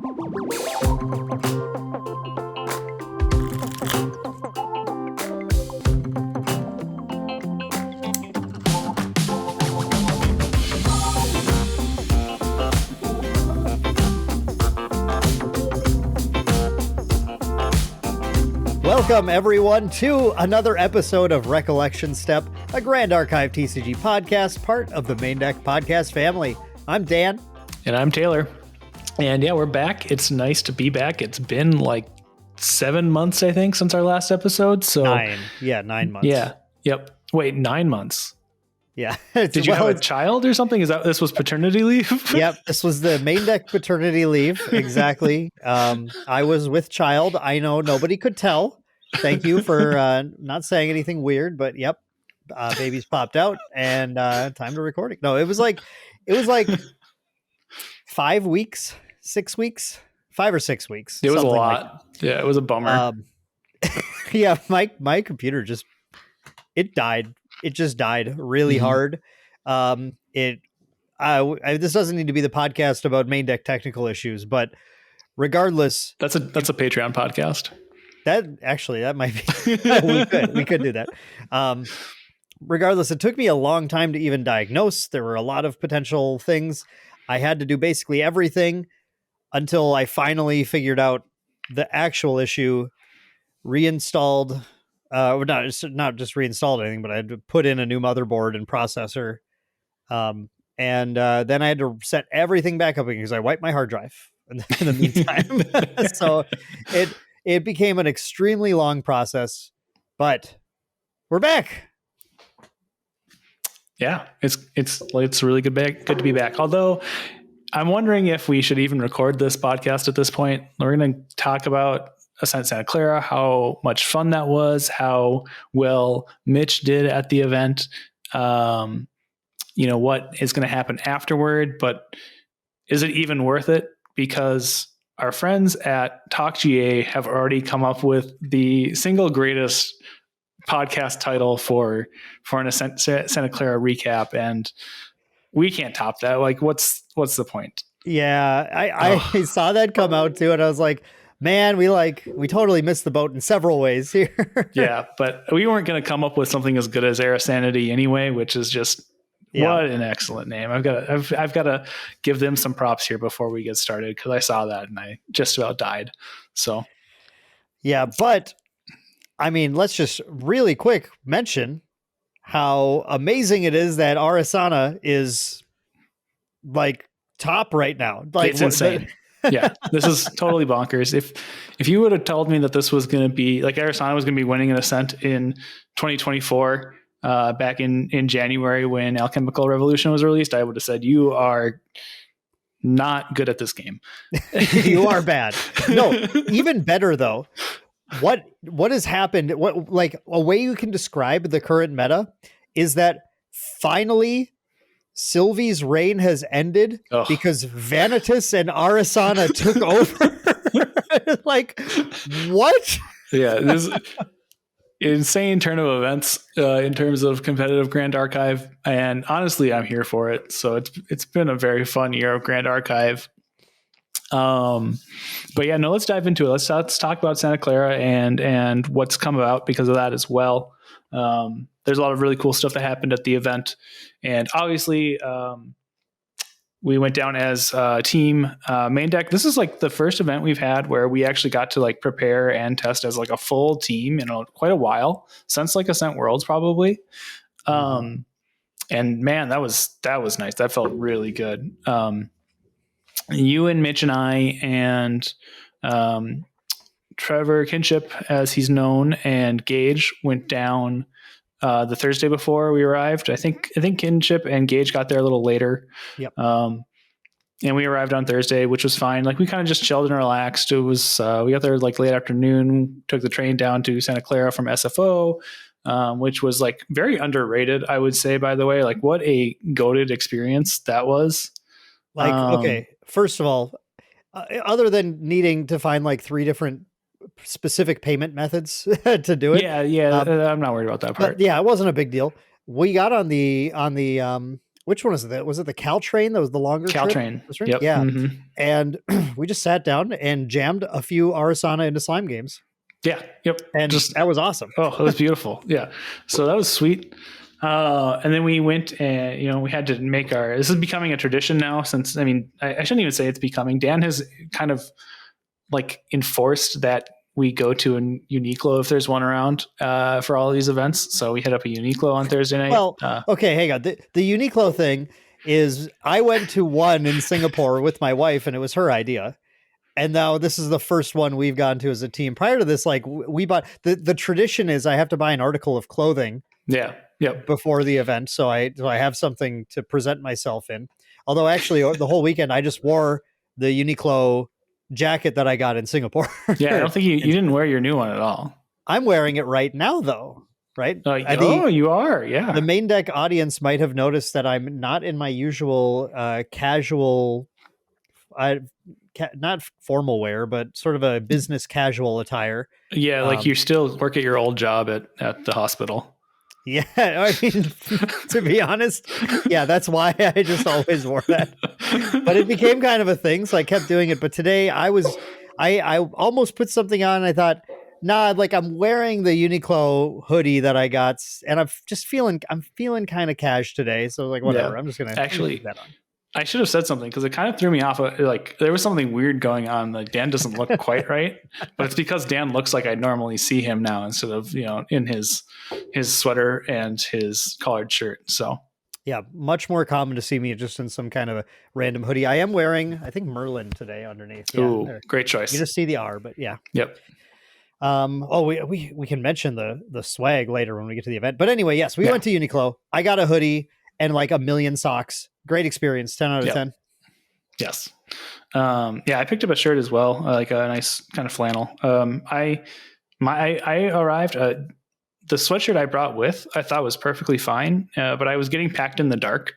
Welcome, everyone, to another episode of Recollection Step, a Grand Archive TCG podcast, part of the Maindeck podcast family. I'm Dan. And I'm Taylor. And yeah, we're back. It's nice to be back. It's been like 7 months, I think, since our last episode. So 9. Yeah, 9 months. Yeah. Yep. Wait, 9 months. Yeah. Did you have a child or something? This was paternity leave? Yep. This was the Maindeck paternity leave. Exactly. I was with child. I know nobody could tell. Thank you for not saying anything weird, but yep. Babies popped out and time to recording. No, it was like 5 weeks, 6 weeks, 5 or 6 weeks. It was a lot. Yeah, it was a bummer. Yeah, my computer it died. It just died really hard. This doesn't need to be the podcast about Maindeck technical issues, but regardless, that's a Patreon podcast. That might be. we could do that. Regardless, it took me a long time to even diagnose. There were a lot of potential things. I had to do basically everything until I finally figured out the actual issue, reinstalled, not just reinstalled anything, but I had to put in a new motherboard and processor. And then I had to set everything back up because I wiped my hard drive in the meantime. So it became an extremely long process, but we're back. Yeah, it's really good to be back. Although I'm wondering if we should even record this podcast at this point. We're going to talk about Ascent Santa Clara, how much fun that was, how well Mitch did at the event. What is going to happen afterward, but is it even worth it? Because our friends at TalkGA have already come up with the single greatest podcast title for an Santa Clara recap, and we can't top that. Like, what's the point? Yeah, I saw that come out too, and I was like, man, we totally missed the boat in several ways here. Yeah, but we weren't going to come up with something as good as Arisanna anyway, which is just what an excellent name. I've got to give them some props here before we get started, because I saw that and I just about died. So yeah, but I mean, let's just really quick mention how amazing it is that Arisanna is like top right now. Like, it's insane. Yeah, this is totally bonkers. If you would have told me that this was going to be like Arisanna was going to be winning an Ascent in 2024, back in January when Alchemical Revolution was released, I would have said you are not good at this game. You are bad. No, even better though. What has happened? What, like, a way you can describe the current meta is that finally Sylvie's reign has ended because Vanitas and Arisanna took over. Like, what? Yeah, this insane turn of events in terms of competitive Grand Archive, and honestly, I'm here for it. So it's been a very fun year of Grand Archive. But yeah, no, let's dive into it. Let's talk about Santa Clara and what's come about because of that as well. There's a lot of really cool stuff that happened at the event, and obviously, we went down as team Maindeck. This is like the first event we've had where we actually got to like prepare and test as like a full team in quite a while, since like Ascent Worlds probably. And man, that was nice. That felt really good. You and Mitch and I and Trevor Kinship, as he's known, and Gage went down the Thursday before we arrived. I think Kinship and Gage got there a little later. Yep. And we arrived on Thursday, which was fine. Like, we kind of just chilled and relaxed. It was we got there like late afternoon, took the train down to Santa Clara from SFO, which was like very underrated, I would say, by the way. Like, what a goated experience that was. Like, okay, first of all, other than needing to find like 3 different specific payment methods to do it. Yeah. I'm not worried about that part. Yeah, it wasn't a big deal. We got on the which one was it? Was it the Caltrain that was the longer Caltrain? trip? Yep. Yeah. Mm-hmm. And we just sat down and jammed a few Arisanna into slime games. Yeah. Yep. And that was awesome. Oh, it was beautiful. Yeah. So that was sweet. And then we went and, we had to make this is becoming a tradition now since, I shouldn't even say it's becoming. Dan has kind of like enforced that we go to a Uniqlo if there's one around for all of these events. So we hit up a Uniqlo on Thursday night. Well, okay, hang on. The Uniqlo thing is I went to one in Singapore with my wife and it was her idea. And now this is the first one we've gone to as a team. Prior to this, like we bought the tradition is I have to buy an article of clothing. Yeah. Yep. Before the event. So I have something to present myself in. Although actually the whole weekend I just wore the Uniqlo jacket that I got in Singapore. Yeah. I don't think you didn't wear your new one at all. I'm wearing it right now though. Right. You are. Yeah. The Maindeck audience might have noticed that I'm not in my usual casual, not formal wear, but sort of a business casual attire. Yeah. Like you still work at your old job at the hospital. Yeah, I mean, to be honest, yeah, that's why I just always wore that. But it became kind of a thing, so I kept doing it. But today I almost put something on. And I thought, nah, like I'm wearing the Uniqlo hoodie that I got, and I'm feeling kind of cash today. So like, whatever, I'm just gonna actually put that on. I should have said something because it kind of threw me off. Like there was something weird going on. Like Dan doesn't look quite right, but it's because Dan looks like I normally see him now instead of, in his sweater and his collared shirt. So yeah, much more common to see me just in some kind of a random hoodie. I am wearing, I think Merlin today underneath. Yeah, ooh, great choice. You just see the R, but yeah. Yep. We can mention the swag later when we get to the event. But anyway, yes, we went to Uniqlo. I got a hoodie and like a million socks. Great experience. 10 out of 10. Yes. I picked up a shirt as well, like a nice kind of flannel. I arrived. The sweatshirt I brought with, I thought was perfectly fine, but I was getting packed in the dark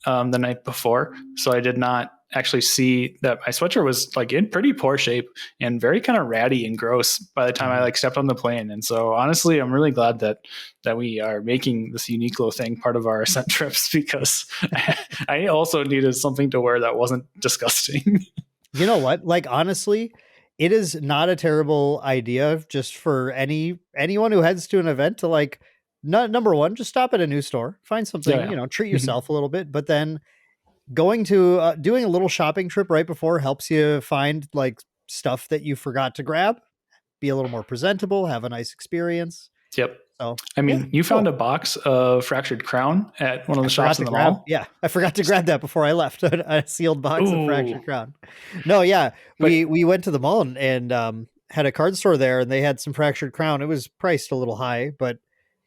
the night before, so I did not actually see that my sweatshirt was like in pretty poor shape and very kind of ratty and gross by the time I like stepped on the plane. And so honestly, I'm really glad that we are making this Uniqlo thing part of our ascent trips because I also needed something to wear that wasn't disgusting. You know what? Like, honestly, it is not a terrible idea just for anyone who heads to an event to like, number one, just stop at a new store, find something, treat yourself a little bit, but then going to doing a little shopping trip right before helps you find like stuff that you forgot to grab, be a little more presentable, have a nice experience. Yep. So, I mean, you found a box of Fractured Crown at one of the shops in the mall. Yeah. I forgot to grab that before I left. A sealed box of Fractured Crown. No, yeah. We went to the mall and had a card store there and they had some Fractured Crown. It was priced a little high, but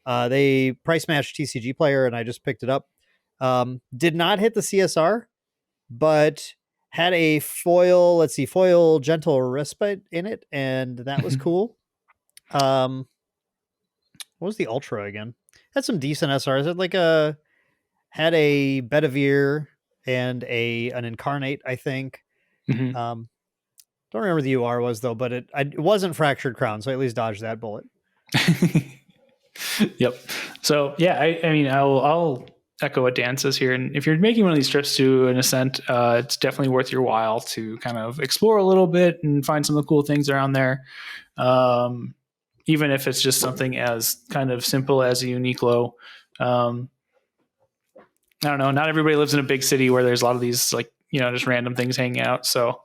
they price matched TCG player and I just picked it up. Did not hit the CSR, but had a foil gentle respite in it, and that was cool. What was the ultra again? Had some decent SRs. It had a Bedivere and an Incarnate, I think. Mm-hmm. Don't remember the UR was though, but it wasn't Fractured Crown, so I at least dodged that bullet. Yep. So yeah, I mean, I'll echo what Dan says here. And if you're making one of these trips to an ascent, it's definitely worth your while to kind of explore a little bit and find some of the cool things around there. Even if it's just something as kind of simple as a Uniqlo. I don't know. Not everybody lives in a big city where there's a lot of these just random things hanging out. So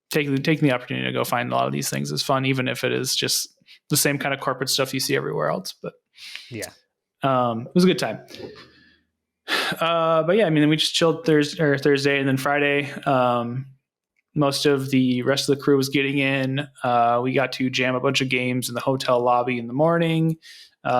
taking the opportunity to go find a lot of these things is fun, even if it is just the same kind of corporate stuff you see everywhere else. But yeah, it was a good time. But yeah, I mean, we just chilled Thursday and then Friday. Most of the rest of the crew was getting in. We got to jam a bunch of games in the hotel lobby in the morning. We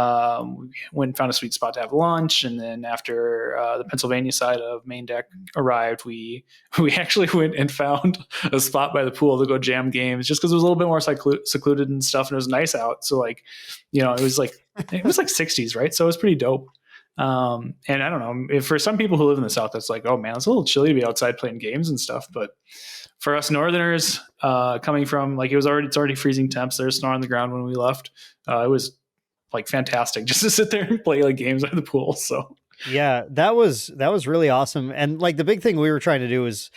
went and found a sweet spot to have lunch. And then after the Pennsylvania side of Maindeck arrived, we actually went and found a spot by the pool to go jam games just because it was a little bit more secluded and stuff. And it was nice out. So it was like 60s, right? So it was pretty dope. And I don't know, if for some people who live in the South, it's like, oh man, it's a little chilly to be outside playing games and stuff. But for us Northerners, coming from it's already freezing temps. There's snow on the ground when we left. It was like fantastic just to sit there and play like games at the pool. So Yeah, that was really awesome. And like the big thing we were trying to do is,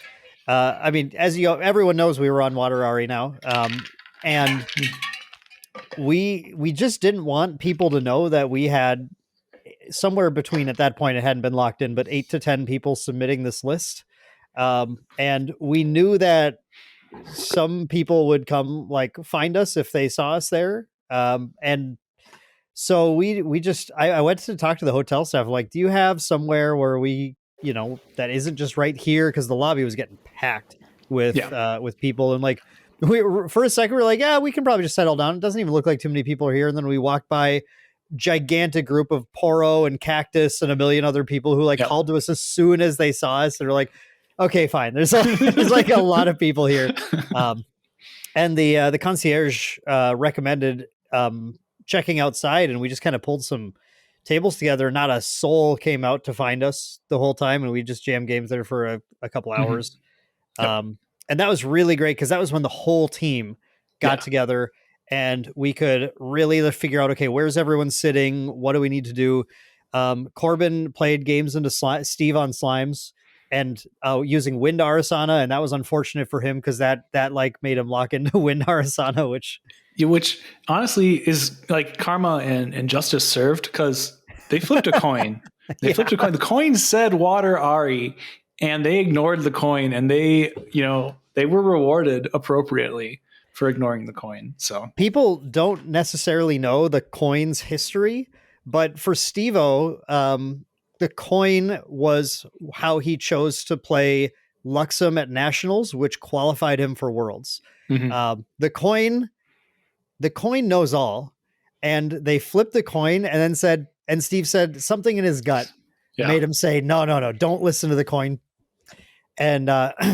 I mean, as everyone knows, we were on Water Ari now, and we just didn't want people to know that we had somewhere between, at that point it hadn't been locked in, but 8 to 10 people submitting this list, and we knew that some people would come like find us if they saw us there, and so we just I went to talk to the hotel staff, like, do you have somewhere where we, that isn't just right here, because the lobby was getting packed with people, and like we for a second we were like, yeah, we can probably just settle down, it doesn't even look like too many people are here, and then we walked by gigantic group of Poro and Cactus and a million other people who like called to us as soon as they saw us, and we're like, okay, fine, there's like a lot of people here, and the concierge recommended checking outside, and we just kind of pulled some tables together. Not a soul came out to find us the whole time, and we just jammed games there for a couple hours. And that was really great, because that was when the whole team got together, and we could really figure out, okay, where's everyone sitting, what do we need to do. Corbin played games into Steve on Slimes, and using Wind Arisanna, and that was unfortunate for him, because that like made him lock into Wind Arisanna, which honestly is like karma and justice served, because they flipped a coin. Flipped a coin. The coin said Water Ari, and they ignored the coin, and they were rewarded appropriately for ignoring the coin. So people don't necessarily know the coin's history, but for Steve-O, the coin was how he chose to play Luxem at Nationals, which qualified him for Worlds. The coin knows all, and they flipped the coin, and then said, and Steve said something in his gut made him say, no, don't listen to the coin. And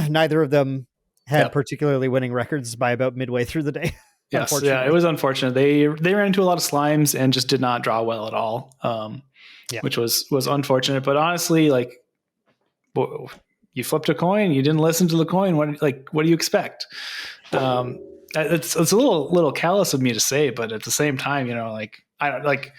neither of them had particularly winning records by about midway through the day. Yes, yeah, it was unfortunate. They ran into a lot of slimes and just did not draw well at all, which was unfortunate. But honestly, like, you flipped a coin, you didn't listen to the coin. What do you expect? It's a little callous of me to say, but at the same time, I don't like.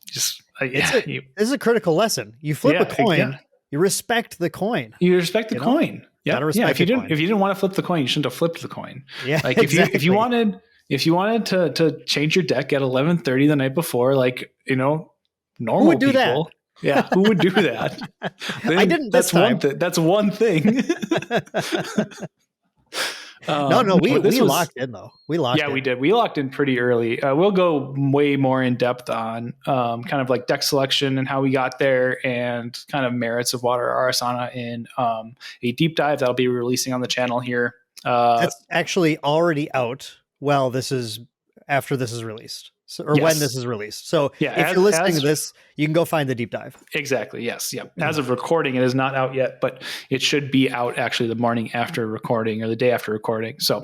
Just this is a critical lesson. You flip a coin, you respect the coin. You respect the coin. Yeah. If you didn't want to flip the coin, you shouldn't have flipped the coin. Yeah. Like exactly. if you wanted to change your deck at 11:30 the night before, normal who would do people. That? Yeah, who would do that? I didn't. That's one thing. That's one thing. We locked in though. We did. We locked in pretty early. We'll go way more in depth on kind of like deck selection and how we got there, and kind of merits of Water Arisanna in a deep dive that'll be releasing on the channel here. That's actually already out. Well, after this is released. When this is released. So if you're listening to this, you can go find the deep dive. Exactly. Yes. Yep. As of recording, it is not out yet, but it should be out actually the morning after recording or the day after recording. So,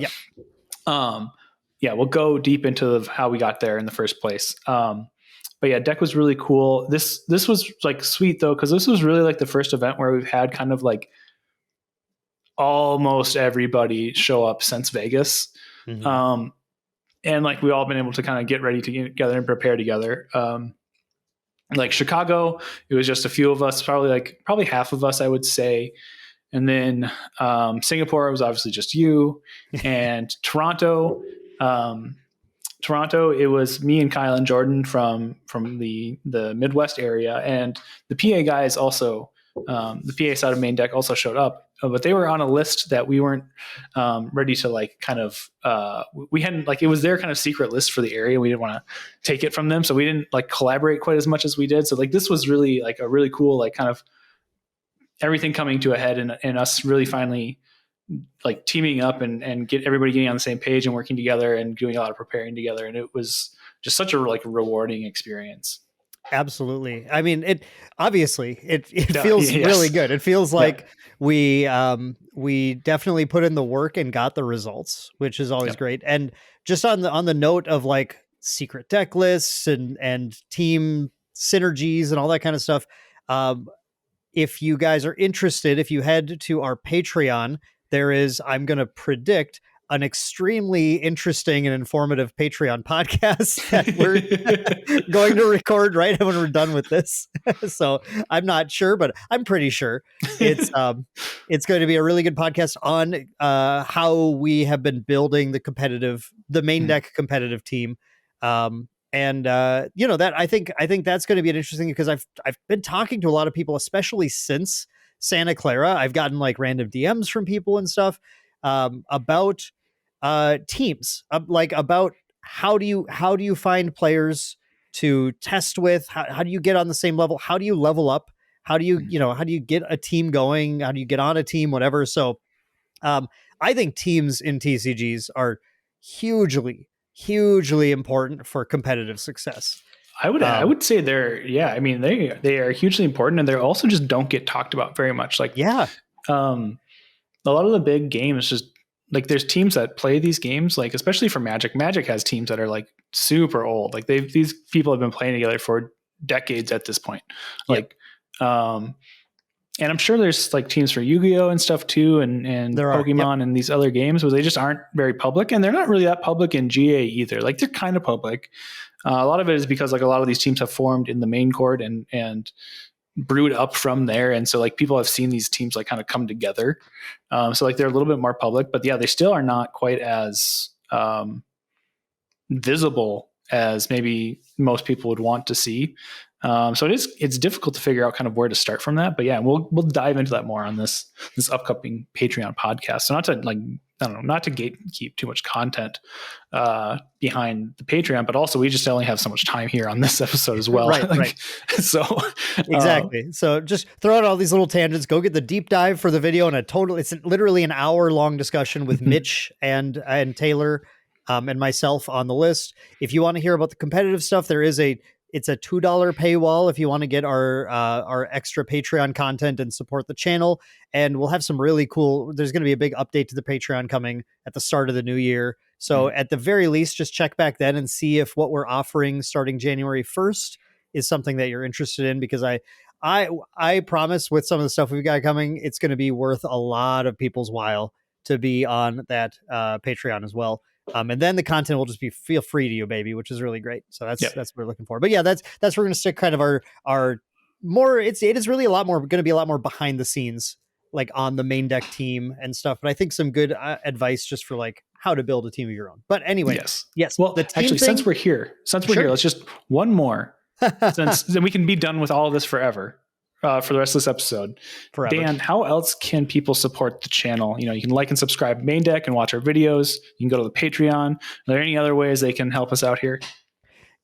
we'll go deep into how we got there in the first place. But yeah, deck was really cool. This was like sweet though, because this was really like the first event where we've had kind of like almost everybody show up since Vegas. And like we've all been able to kind of get ready together and prepare together. Like Chicago, it was just a few of us, probably half of us, I would say. And then Singapore was obviously just you. And Toronto, it was me and Kyle and Jordan from the Midwest area. And the PA guys also, the PA side of Maindeck also showed up. But they were on a list that we weren't ready to like kind of we hadn't like, it was their kind of secret list for the area. We didn't want to take it from them, so we didn't like collaborate quite as much as we did. So like this was really like a really cool like kind of everything coming to a head, and us really finally like teaming up and get everybody getting on the same page and working together and doing a lot of preparing together. And it was just such a like rewarding experience. Absolutely. I mean, it feels really good. It feels like we definitely put in the work and got the results, which is always great. And just on the note of like secret deck lists and team synergies and all that kind of stuff. If you guys are interested, if you head to our Patreon, there is, I'm going to predict an extremely interesting and informative Patreon podcast that we're going to record right when we're done with this. So I'm not sure, but I'm pretty sure it's going to be a really good podcast on how we have been building the Maindeck competitive team. That I think that's going to be an interesting, because I've been talking to a lot of people, especially since Santa Clara. I've gotten like random DMs from people and stuff about teams, like about how do you find players to test with? How do you get on the same level? How do you level up? How do you get a team going? How do you get on a team? Whatever. So I think teams in TCGs are hugely important for competitive success. I would say they are hugely important, and they also just don't get talked about very much. Like, a lot of the big games, just like, there's teams that play these games, like especially for Magic. Magic has teams that are like super old. Like these people have been playing together for decades at this point. Like, and I'm sure there's like teams for Yu-Gi-Oh and stuff too, and Pokemon and these other games where they just aren't very public, and they're not really that public in GA either. Like, they're kind of public. A lot of it is because like a lot of these teams have formed in the main court and brewed up from there, and so like people have seen these teams like kind of come together. So like they're a little bit more public, but yeah, they still are not quite as visible as maybe most people would want to see. So it's difficult to figure out kind of where to start from that, but yeah, we'll dive into that more on this upcoming Patreon podcast. So not to gatekeep too much content behind the Patreon, but also we just only have so much time here on this episode as well. Right. So exactly. So just throw out all these little tangents, go get the deep dive for the video, and it's literally an hour-long discussion with Mitch and Taylor and myself on the list. If you want to hear about the competitive stuff, it's a $2 paywall if you want to get our extra Patreon content and support the channel. And we'll have some really cool, there's going to be a big update to the Patreon coming at the start of the new year. So at the very least, just check back then and see if what we're offering starting January 1st is something that you're interested in, because I promise with some of the stuff we've got coming, it's going to be worth a lot of people's while to be on that Patreon as well. And then the content will just feel free to you, baby, which is really great. So that's what we're looking for. But yeah, that's where we're going to stick kind of our more. It is really going to be a lot more behind the scenes, like on the main deck team and stuff. But I think some good advice just for like how to build a team of your own. But anyway, yes. Well, actually, since we're here, let's just one more, since then we can be done with all of this forever. For the rest of this episode. Forever. Dan, how else can people support the channel? You can like and subscribe Maindeck and watch our videos. You can go to the Patreon. Are there any other ways they can help us out here?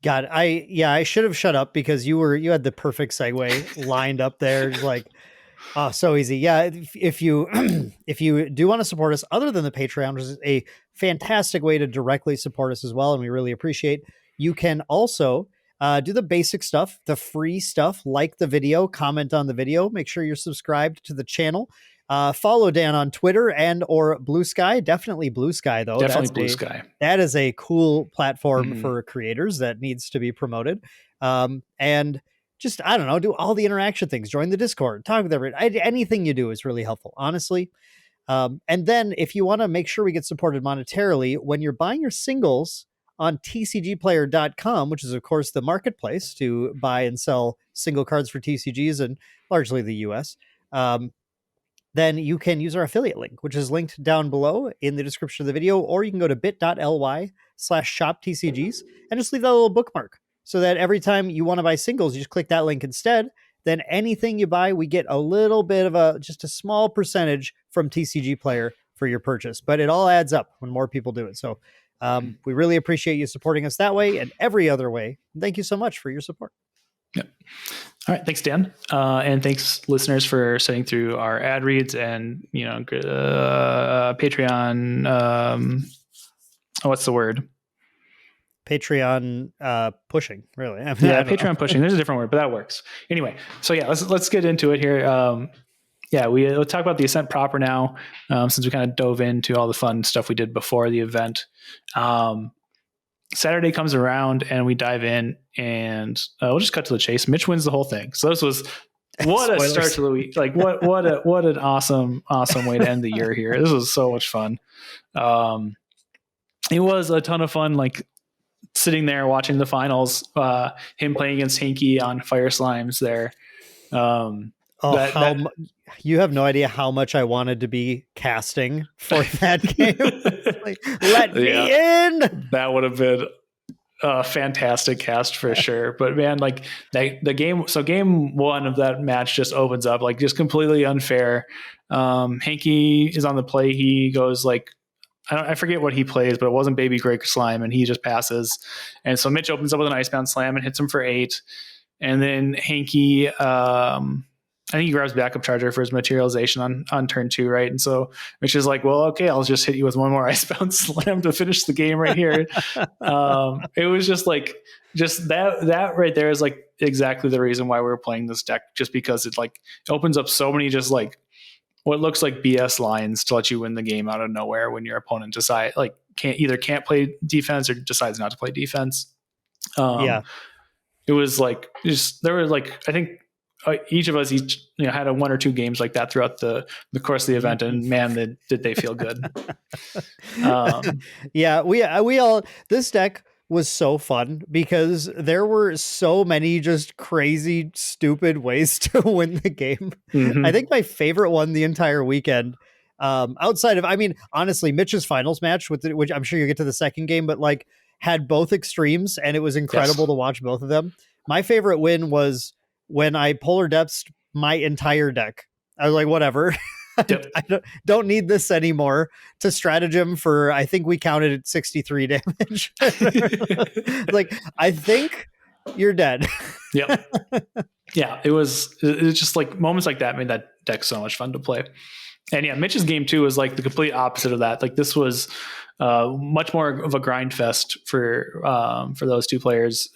God, I should have shut up, because you had the perfect segue lined up there. Just like, oh, so easy. Yeah. If you do want to support us other than the Patreon, which is a fantastic way to directly support us as well, and we really appreciate, you can also do the basic stuff, the free stuff, like the video, comment on the video, make sure you're subscribed to the channel. Follow Dan on Twitter and or Blue Sky. Definitely Blue Sky, though. Blue Sky. That is a cool platform for creators that needs to be promoted. And just, I don't know, do all the interaction things. Join the Discord. Talk with everyone. Anything you do is really helpful, honestly. And then if you want to make sure we get supported monetarily, when you're buying your singles on tcgplayer.com, which is, of course, the marketplace to buy and sell single cards for TCGs and largely the US, then you can use our affiliate link, which is linked down below in the description of the video, or you can go to bit.ly/shoptcgs and just leave that little bookmark so that every time you want to buy singles, you just click that link instead. Then anything you buy, we get a little bit of just a small percentage from TCG Player for your purchase, but it all adds up when more people do it. So we really appreciate you supporting us that way and every other way. Thank you so much for your support. Yep. All right. Thanks, Dan. And thanks, listeners, for sitting through our ad reads and, Patreon. What's the word? Patreon pushing, really. Patreon pushing. There's a different word, but that works. Anyway, so yeah, let's get into it here. We'll talk about the Ascent proper now, since we kind of dove into all the fun stuff we did before the event. Saturday comes around and we dive in, and we'll just cut to the chase. Mitch wins the whole thing. So this was What a start Spoilers. to the week! Like what an awesome way to end the year here. This was so much fun. It was a ton of fun. Like sitting there watching the finals, him playing against Hinky on Fire Slimes there. You have no idea how much I wanted to be casting for that game. Like, let me in. That would have been a fantastic cast for sure. But man, like the game, so game one of that match just opens up like just completely unfair. Hanky is on the play. He goes like, I forget what he plays, but it wasn't Baby Gray Slime, and he just passes. And so Mitch opens up with an Icebound Slam and hits him for 8. And then Hanky, I think he grabs backup charger for his materialization on turn 2, right? And so Mitch is like, well, okay, I'll just hit you with one more Icebound Slam to finish the game right here. It was just like, just that right there is like exactly the reason why we were playing this deck, just because it like opens up so many just like what looks like BS lines to let you win the game out of nowhere when your opponent can't play defense or decides not to play defense. It was like there were like, I think each of us had a 1 or 2 games like that throughout the course of the event, and man, did they feel good. We all, this deck was so fun because there were so many just crazy, stupid ways to win the game. Mm-hmm. I think my favorite one the entire weekend, outside of, I mean, honestly, Mitch's finals match which I'm sure you'll get to the second game, but like had both extremes and it was incredible to watch both of them. My favorite win was when I polar depths my entire deck. I was like, whatever. Yep. I don't need this anymore to stratagem for, I think we counted at 63 damage. Like, I think you're dead. Yep. Yeah, it was just like moments like that made that deck so much fun to play. And yeah, Mitch's game 2 was like the complete opposite of that. Like this was much more of a grind fest for those two players.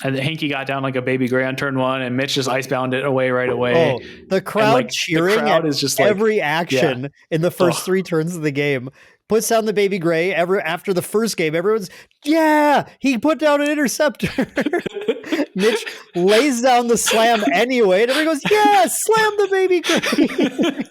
And Hanky got down like a Baby Gray on turn 1, and Mitch just icebound it away right away. Oh, the crowd cheering the crowd is just every action in the first 3 turns of the game. Puts down the Baby Gray. After the first game, everyone's, he put down an interceptor. Mitch lays down the slam anyway, and everyone goes, slam the Baby Gray.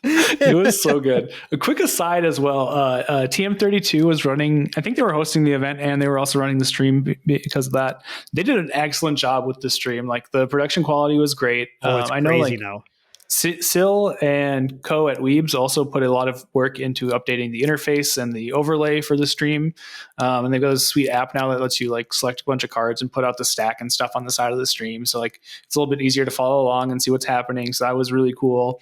It was so good. A quick aside as well, TM32 was running, I think they were hosting the event and they were also running the stream because of that. They did an excellent job with the stream. Like the production quality was great. It's I know crazy now. Sil and Co at Weebs also put a lot of work into updating the interface and the overlay for the stream. And they've got a sweet app now that lets you like select a bunch of cards and put out the stack and stuff on the side of the stream. So like it's a little bit easier to follow along and see what's happening. So that was really cool.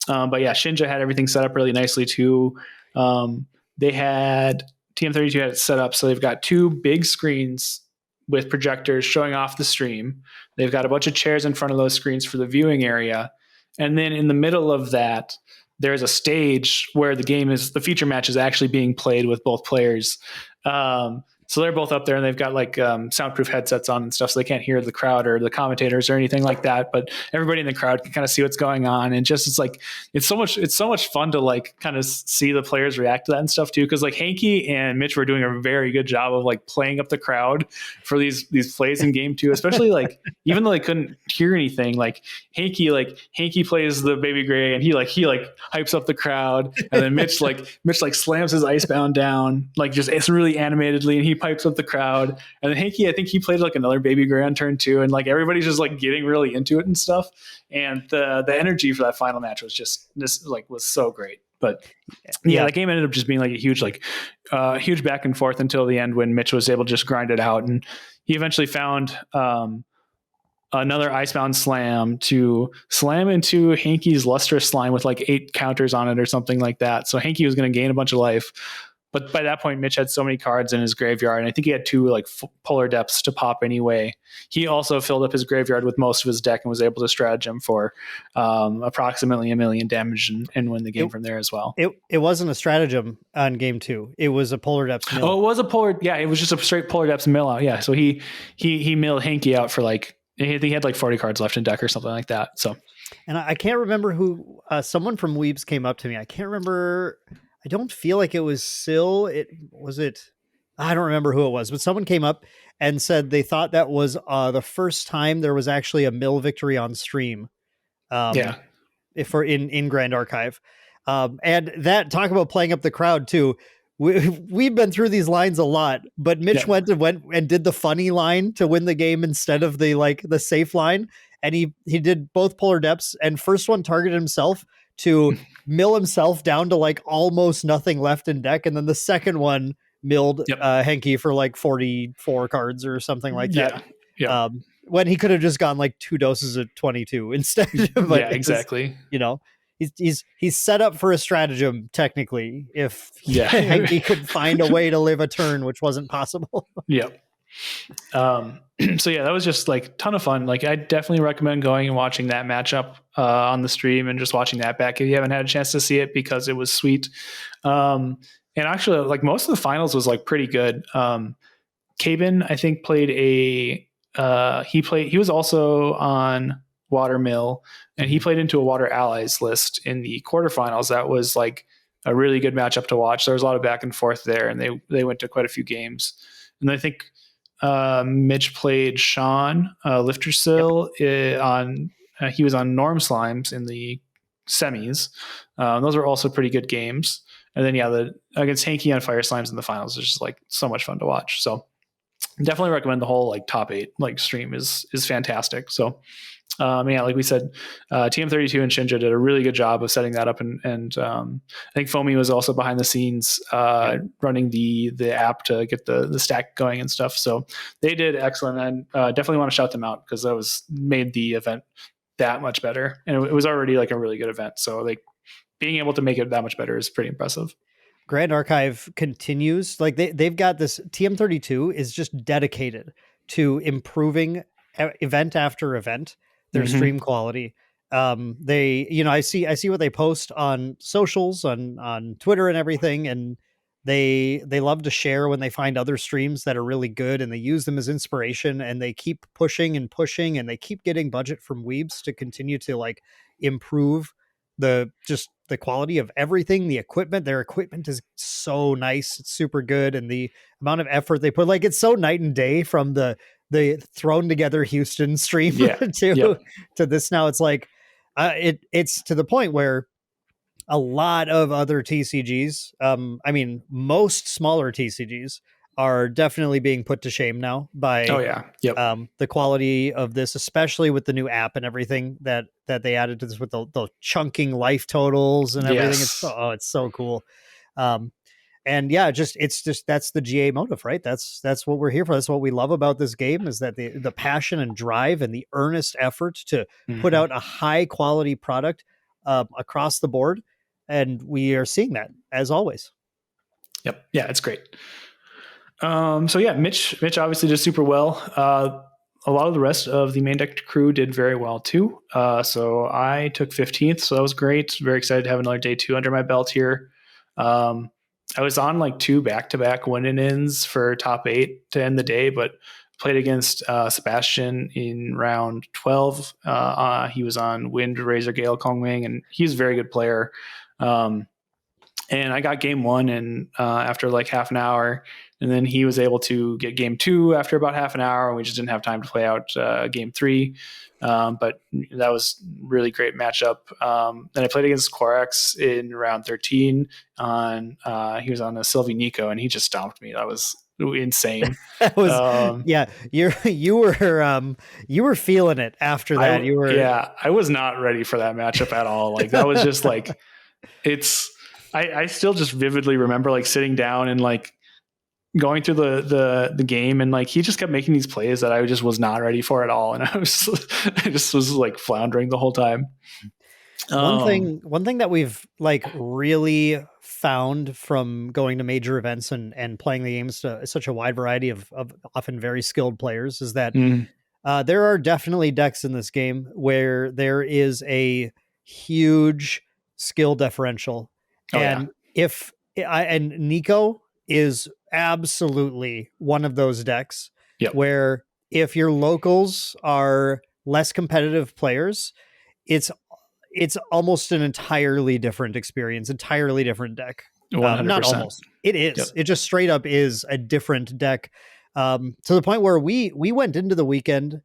But yeah, Shinja had everything set up really nicely too. They had TM32 had it set up so they've got 2 big screens with projectors showing off the stream. They've got a bunch of chairs in front of those screens for the viewing area, and then in the middle of that, there's a stage where the feature match is actually being played with both players. So they're both up there and they've got like soundproof headsets on and stuff, so they can't hear the crowd or the commentators or anything like that. But everybody in the crowd can kind of see what's going on, and just it's so much fun to like kind of see the players react to that and stuff too. Because like Hanky and Mitch were doing a very good job of like playing up the crowd for these plays in game 2, especially like even though they couldn't hear anything. Like Hanky plays the Baby Gray and he hypes up the crowd, and then Mitch slams his Icebound down like just it's really animatedly, and he pipes up the crowd. And then Hanky, I think he played like another Baby Gray on turn 2, and like everybody's just like getting really into it and stuff. And the energy for that final match was just was so great. But yeah, that game ended up just being like a huge back and forth until the end when Mitch was able to just grind it out, and he eventually found another Icebound Slam to slam into Hanky's Lustrous Slime with like 8 counters on it or something like that. So Hanky was going to gain a bunch of life. But by that point, Mitch had so many cards in his graveyard, and I think he had 2 like polar depths to pop anyway. He also filled up his graveyard with most of his deck and was able to stratagem for approximately 1 million damage and win the game from there as well. It wasn't a stratagem on game 2. It was a polar depths mill. Oh, it was a polar. Yeah, it was just a straight polar depths mill out. Yeah, so he milled Hanky out for like he had like 40 cards left in deck or something like that. So, and I can't remember who. Someone from Weebs came up to me. I can't remember. I don't feel like it was Sil. I don't remember who it was, but someone came up and said they thought that was the first time there was actually a mill victory on stream. Yeah. If we're in Grand Archive. And that, talk about playing up the crowd too. We've been through these lines a lot, but Mitch went and did the funny line to win the game instead of the safe line. And he did both polar depths, and first one targeted himself to mill himself down to like almost nothing left in deck. And then the second one milled Henke for like 44 cards or something like that. Yeah. When he could have just gone like 2 doses of 22 instead. But yeah, exactly. He's set up for a stratagem technically if he could find a way to live a turn, which wasn't possible. Yep. So yeah, that was just like ton of fun. Like I definitely recommend going and watching that matchup on the stream and just watching that back if you haven't had a chance to see it, because it was sweet. And actually, like most of the finals was like pretty good. Cabin, I think, played he was also on Water Mill, and he played into a Water Allies list in the quarterfinals. That was like a really good matchup to watch. There was a lot of back and forth there, and they went to quite a few games. And I think Mitch played Sean Liftersill he was on Norm Slimes in the semis. Those are also pretty good games. And then against Hanky on Fire Slimes in the finals is just like so much fun to watch. So definitely recommend the whole like top 8 like stream is fantastic. So like we said, TM32 and Shinja did a really good job of setting that up, and I think Foamy was also behind the scenes running the app to get the stack going and stuff. So they did excellent, and definitely want to shout them out because that made the event that much better, and it was already like a really good event. So like being able to make it that much better is pretty impressive. Grand Archive continues. Like they've got this, TM32 is just dedicated to improving event after event their stream quality. I see what they post on socials, on Twitter and everything, and they love to share when they find other streams that are really good, and they use them as inspiration, and they keep pushing and pushing, and they keep getting budget from Weebs to continue to like improve the quality of everything. Their equipment is so nice, it's super good, and the amount of effort they put, like it's so night and day from the thrown together Houston stream to this. Now it's like it's to the point where a lot of other TCGs, most smaller TCGs are definitely being put to shame now by the quality of this, especially with the new app and everything that they added to this with the chunking life totals and everything. It's so cool. And yeah, that's the GA motive, right? That's what we're here for. That's what we love about this game, is that the passion and drive and the earnest effort to put out a high quality product across the board. And we are seeing that as always. Yep. Yeah, it's great. So yeah, Mitch obviously did super well. A lot of the rest of the Maindeck crew did very well too. So I took 15th, so that was great. Very excited to have another day 2 under my belt here. I was on like 2 back-to-back win-ins for top 8 to end the day, but played against Sebastian in round 12. He was on Wind, Razor, Gale, Kongming, and he's a very good player. And I got game 1 and after like half an hour, and then he was able to get game 2 after about half an hour, and we just didn't have time to play out game 3. But that was really great matchup. Then I played against Quarax in round 13 he was on a Sylvie Nico, and he just stomped me. That was insane. That was you were feeling it after that. I was not ready for that matchup at all. Like that was just like I still just vividly remember like sitting down and like going through the game, and like he just kept making these plays that I just was not ready for at all, and I just was like floundering the whole time. One thing that we've like really found from going to major events and playing the games to such a wide variety of often very skilled players is that there are definitely decks in this game where there is a huge skill differential. And Nico is absolutely one of those decks where if your locals are less competitive players, it's almost an entirely different experience, entirely different deck. 100%. Not almost. It is. It just straight up is a different deck. To the point where we went into the weekend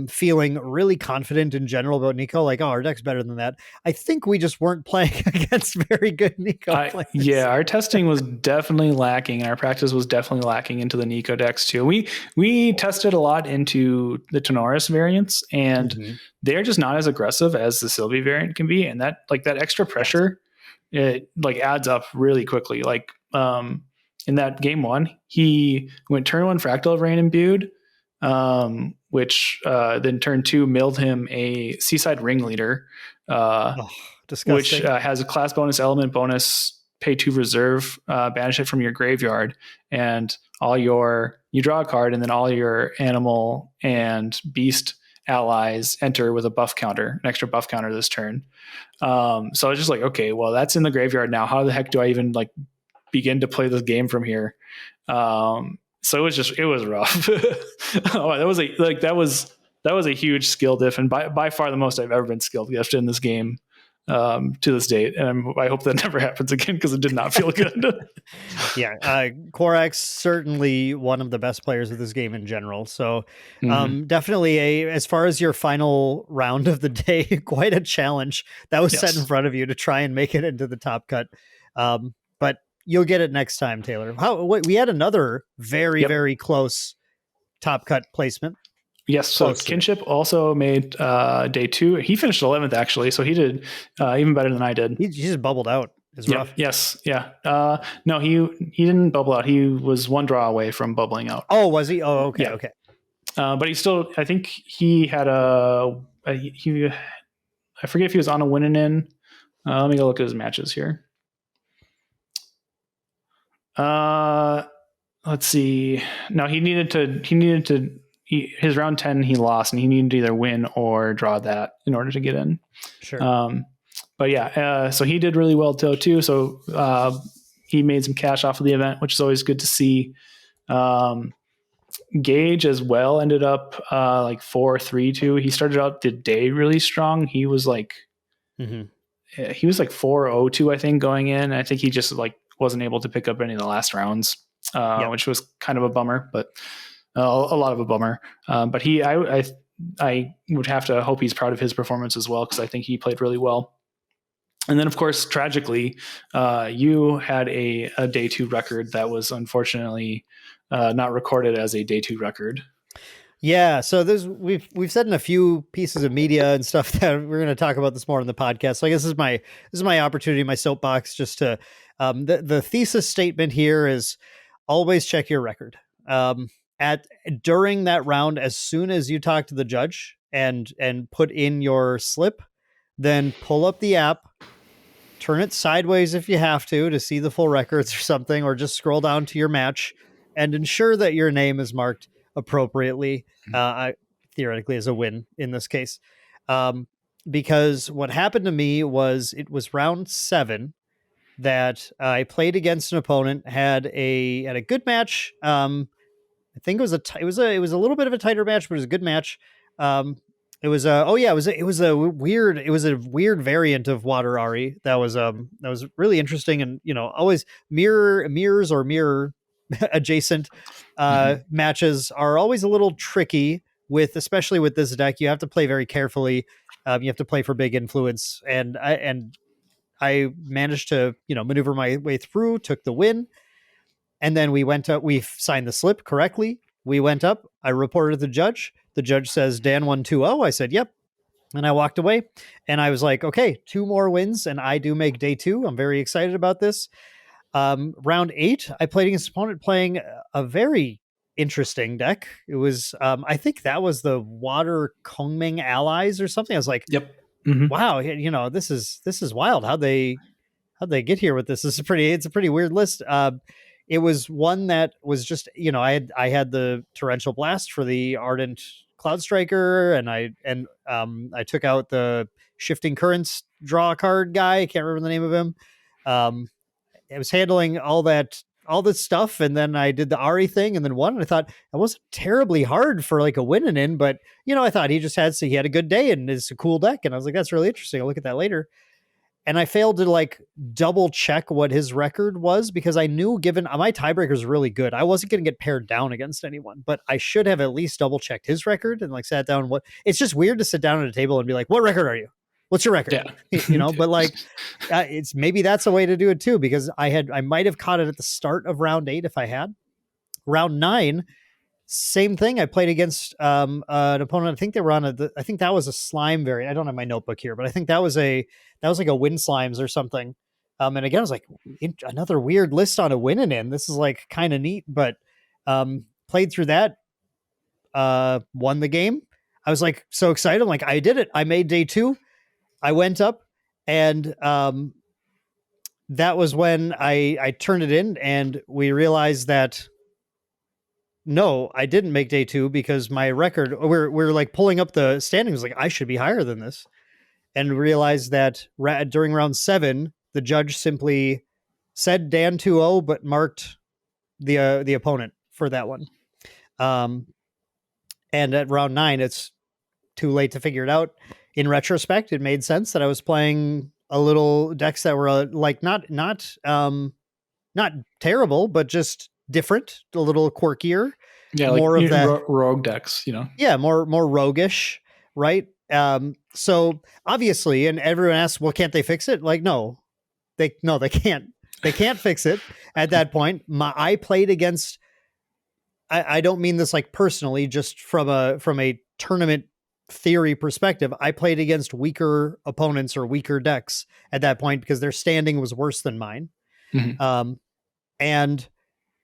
feeling really confident in general about Nico. Like, oh, our deck's better than that. I think we just weren't playing against very good Nico players. Yeah, our testing was definitely lacking. Our practice was definitely lacking into the Nico decks too. We tested a lot into the Tenoris variants, and they're just not as aggressive as the Sylvie variant can be. And that extra pressure, it like adds up really quickly. Like in that game one, he went turn one Fractal Rain imbued, which then turn two milled him a Seaside Ringleader. Which has a class bonus, element bonus, pay 2 reserve, banish it from your graveyard, and you draw a card, and then all your animal and beast allies enter with a buff counter, an extra buff counter this turn. So I was just like, okay, well, that's in the graveyard now. How the heck do I even like begin to play this game from here? So it was rough. That was a huge skill diff, and by far the most I've ever been skill diffed in this game. To this date, and I hope that never happens again because it did not feel good. Yeah, Korax certainly one of the best players of this game in general. So definitely as far as your final round of the day, quite a challenge that was set in front of you to try and make it into the top cut. But you'll get it next time, Taylor. We had another very close top cut placement. Yes, so Kinship also made day 2. He finished 11th, actually, so he did even better than I did. He just bubbled out. It's rough. Yes, yeah. No, he didn't bubble out. He was one draw away from bubbling out. Oh, was he? Oh, okay, okay. But he still, I think he had I forget if he was on a win and in. Let me go look at his matches here. Let's see. No, he needed to. His round 10 he lost, and he needed to either win or draw that in order to get in. Sure. But yeah, so he did really well too. So he made some cash off of the event, which is always good to see. Gage as well ended up like 4-3-2. He started out the day really strong. He was like he was like 4-0-2, I think, going in. I think he just like wasn't able to pick up any of the last rounds, which was kind of a bummer, but a lot of a bummer. But I would have to hope he's proud of his performance as well, because I think he played really well. And then, of course, tragically, you had a day 2 record that was unfortunately not recorded as a day 2 record. Yeah, so we've said in a few pieces of media and stuff that we're going to talk about this more in the podcast. So I guess this is my opportunity, my soapbox, just to the thesis statement here is always check your record. During that round, as soon as you talk to the judge and put in your slip, then pull up the app, turn it sideways if you have to see the full records or something, or just scroll down to your match and ensure that your name is marked appropriately, theoretically as a win in this case. Because what happened to me was it was round 7 that I played against an opponent, had a good match. I think it was a little bit of a tighter match, but it was a good match. It was a weird variant of Water Ari that was really interesting, and always mirrors or mirror adjacent matches are always a little tricky especially with this deck. You have to play very carefully. You have to play for big influence, and I managed to maneuver my way through, took the win. And then we went up, we signed the slip correctly. We went up, I reported to the judge. The judge says, Dan won 2-0. I said, yep. And I walked away, and I was like, okay, 2 more wins, and I do make day 2. I'm very excited about this. Round 8, I played against an opponent playing a very interesting deck. It was, I think that was the Water Kongming Allies or something. I was like, yep. Wow, this is wild. How'd they get here with this? It's a pretty weird list. It was one that was just, I had the Torrential Blast for the Ardent Cloud Striker, and I took out the Shifting Currents draw card guy. I can't remember the name of him. I was handling all this stuff, and then I did the Ari thing, and then won. And I thought that wasn't terribly hard for like a win and in, but I thought he had a good day, and it's a cool deck. And I was like, that's really interesting. I'll look at that later. and I failed to like double check what his record was because I knew given my tiebreaker is really good, I wasn't going to get paired down against anyone, but I should have at least double checked his record and like sat down. It's just weird to sit down at a table and be like, what record are you? What's your record? Yeah. But like, it's maybe that's a way to do it too, because I might have caught it at the start of round 8 if I had. Round 9, same thing. I played against an opponent. I think they were on I think that was a slime variant. I don't have my notebook here, but I think that was like a wind slimes or something. And again, I was like, another weird list on a winning in. This is like kind of neat, but played through that, won the game. I was like so excited. I'm like, I did it. I made day 2. I went up, and that was when I turned it in, and we realized that no, I didn't make day 2 because my record, we're like pulling up the standings, like I should be higher than this, and realized that during round 7, the judge simply said Dan 2-0, but marked the opponent for that one. And at round 9, it's too late to figure it out. In retrospect, it made sense that I was playing a little decks that were like not terrible, but just different, a little quirkier. Yeah, more like of that rogue decks, Yeah, more roguish, right? So obviously, and everyone asks, well, can't they fix it? Like, no, they can't. They can't fix it at that point. I played against. I don't mean this like personally, just from a tournament theory perspective. I played against weaker opponents or weaker decks at that point because their standing was worse than mine. Mm-hmm. And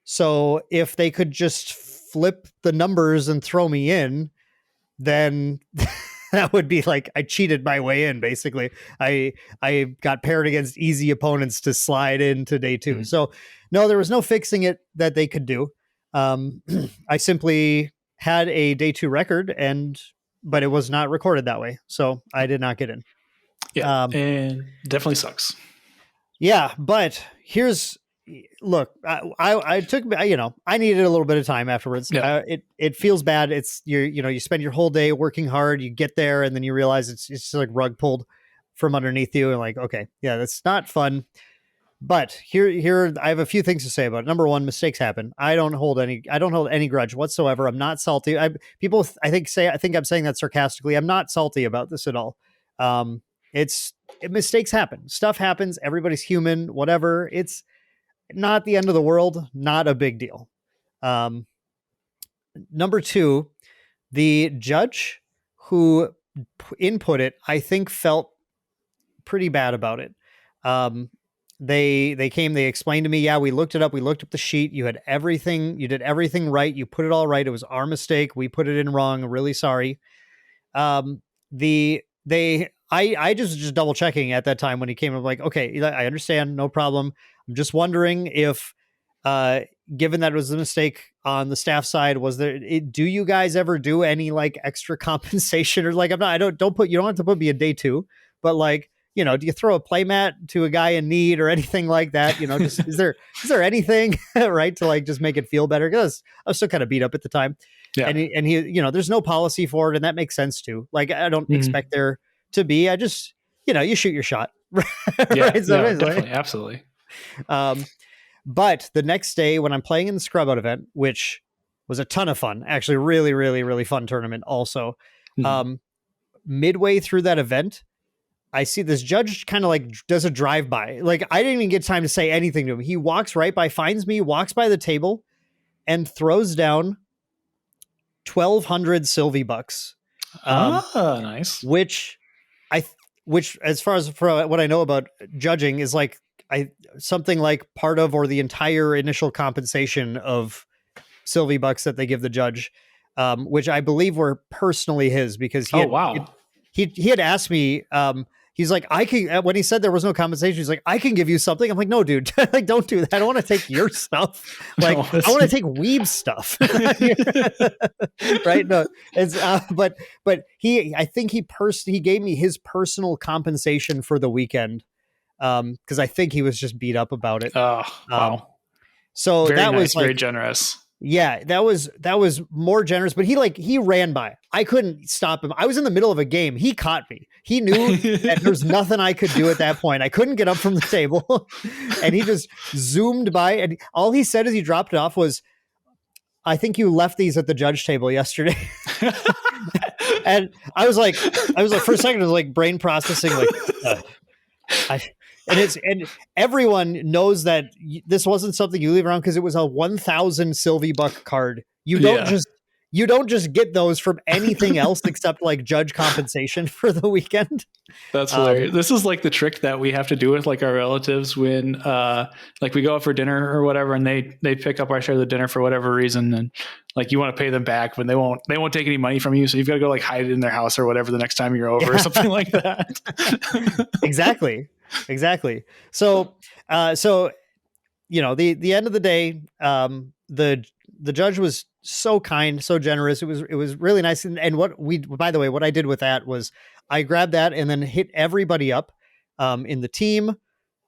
so if they could just flip the numbers and throw me in, then that would be like I cheated my way in. Basically, I got paired against easy opponents to slide into day 2. Mm-hmm. So no, there was no fixing it that they could do. I simply had a day 2 record, but it was not recorded that way, so I did not get in. Yeah, and definitely sucks. Yeah, but look, I took, I needed a little bit of time afterwards. Yeah. It feels bad. It's you spend your whole day working hard, you get there, and then you realize it's just like rug pulled from underneath you, and like, okay, yeah, that's not fun. But here, I have a few things to say about it. Number 1, mistakes happen. I don't hold any grudge whatsoever. I'm not salty. People, I think I'm saying that sarcastically. I'm not salty about this at all. Mistakes happen. Stuff happens. Everybody's human. Whatever. It's not the end of the world. Not a big deal. Number 2, the judge who input it, I think, felt pretty bad about it. They explained to me, yeah, we looked it up. We looked up the sheet. You did everything right. You put it all right. It was our mistake. We put it in wrong. Really sorry. I just double checking at that time when he came. I'm like, okay, I understand. No problem. I'm just wondering if, given that it was a mistake on the staff side, do you guys ever do any like extra compensation or like, you don't have to put me in day 2, but like, do you throw a playmat to a guy in need or anything like that? Just, is there anything right to like just make it feel better? Because I was still kind of beat up at the time. Yeah. And he, there's no policy for it, and that makes sense too. Like, I don't expect there to be. I just, you shoot your shot. Yeah, right? So definitely, absolutely. But the next day when I'm playing in the Scrub Out event, which was a ton of fun, actually, really, really, really fun tournament. Also, midway through that event, I see this judge kind of like does a drive-by. Like, I didn't even get time to say anything to him. He walks right by, finds me, walks by the table, and throws down 1,200 Sylvie bucks. Nice. Which as far as for what I know about judging is like something like part of or the entire initial compensation of Sylvie bucks that they give the judge, which I believe were personally his, because he had asked me. He's like, when he said there was no compensation, he's like, I can give you something. I'm like, no, dude, like, don't do that. I don't want to take your stuff. Like, no, I want to take Weeb's stuff. Right. No, it's, but I think he gave me his personal compensation for the weekend. Cause I think he was just beat up about it. Oh, wow. So very that nice, was like, very generous. Yeah, that was more generous, but he ran by. I couldn't stop him. I was in the middle of a game. He caught me. He knew that there's nothing I could do at that point. I couldn't get up from the table, and he just zoomed by. And all he said as he dropped it off was, "I think you left these at the judge table yesterday." And I was like, for a second, I was like brain processing, like, and everyone knows that this wasn't something you leave around because it was a 1,000 Sylvie Buck card. You don't just get those from anything else except like judge compensation for the weekend. That's hilarious. This is like the trick that we have to do with like our relatives when like we go out for dinner or whatever, and they pick up our share of the dinner for whatever reason, and like you want to pay them back, but they won't take any money from you, so you've got to go like hide it in their house or whatever the next time you're over or something like that. Exactly. So you know, the end of the day, the judge was so kind, so generous. It was really nice. And by the way, what I did with that was I grabbed that and then hit everybody up in the team.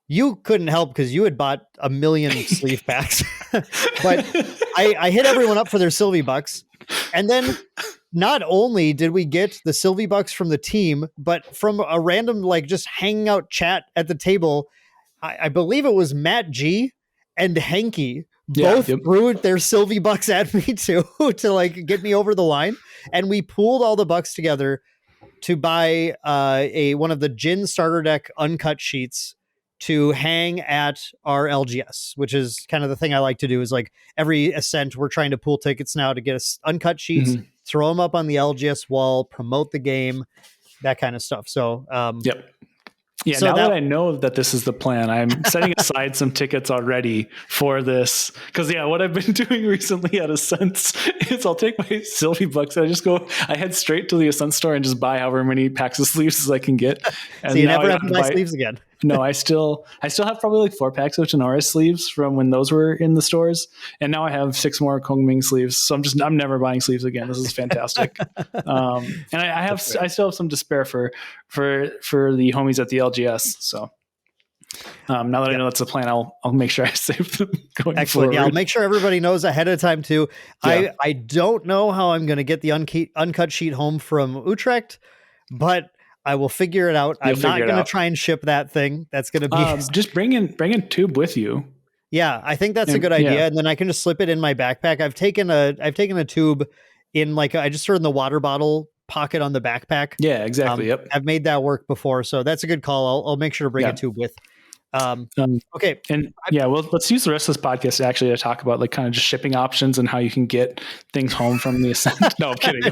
You couldn't help because you had bought 1 million sleeve packs, but I hit everyone up for their Sylvie Bucks. And then not only did we get the Sylvie Bucks from the team, but from a random, like just hanging out chat at the table, I believe it was Matt G and Hanky both threw their Sylvie Bucks at me too, to like get me over the line. And we pooled all the bucks together to buy one of the Jin starter deck uncut sheets to hang at our LGS, which is kind of the thing I like to do, is like every Ascent, we're trying to pool tickets now to get us uncut sheets, throw them up on the LGS wall, promote the game, that kind of stuff. So, yeah, so now that I know that this is the plan, I'm setting aside some tickets already for this. Because, what I've been doing recently at Ascent is I'll take my Sylvie Bucks and I head straight to the Ascent store and just buy however many packs of sleeves as I can get. And so you never have to buy sleeves again. No, I still have probably like 4 packs of Tenora sleeves from when those were in the stores, and now I have 6 more Kongming sleeves. So I'm never buying sleeves again. This is fantastic. And I still have some to spare for the homies at the LGS. So now that I know that's the plan, I'll make sure I save them going Excellent. forward. Yeah, I'll make sure everybody knows ahead of time too. Yeah. I don't know how I'm going to get the uncut sheet home from Utrecht, but I will figure it out. I'm not going to try and ship that thing. That's going to be just bring a tube with you. Yeah, I think that's a good idea. And then I can just slip it in my backpack. I've taken a tube in I just threw it in the water bottle pocket on the backpack. Yeah, exactly. Yep. I've made that work before. So that's a good call. I'll make sure to bring a tube with. Okay. And let's use the rest of this podcast actually to talk about like kind of just shipping options and how you can get things home from the Ascent. No, I'm kidding.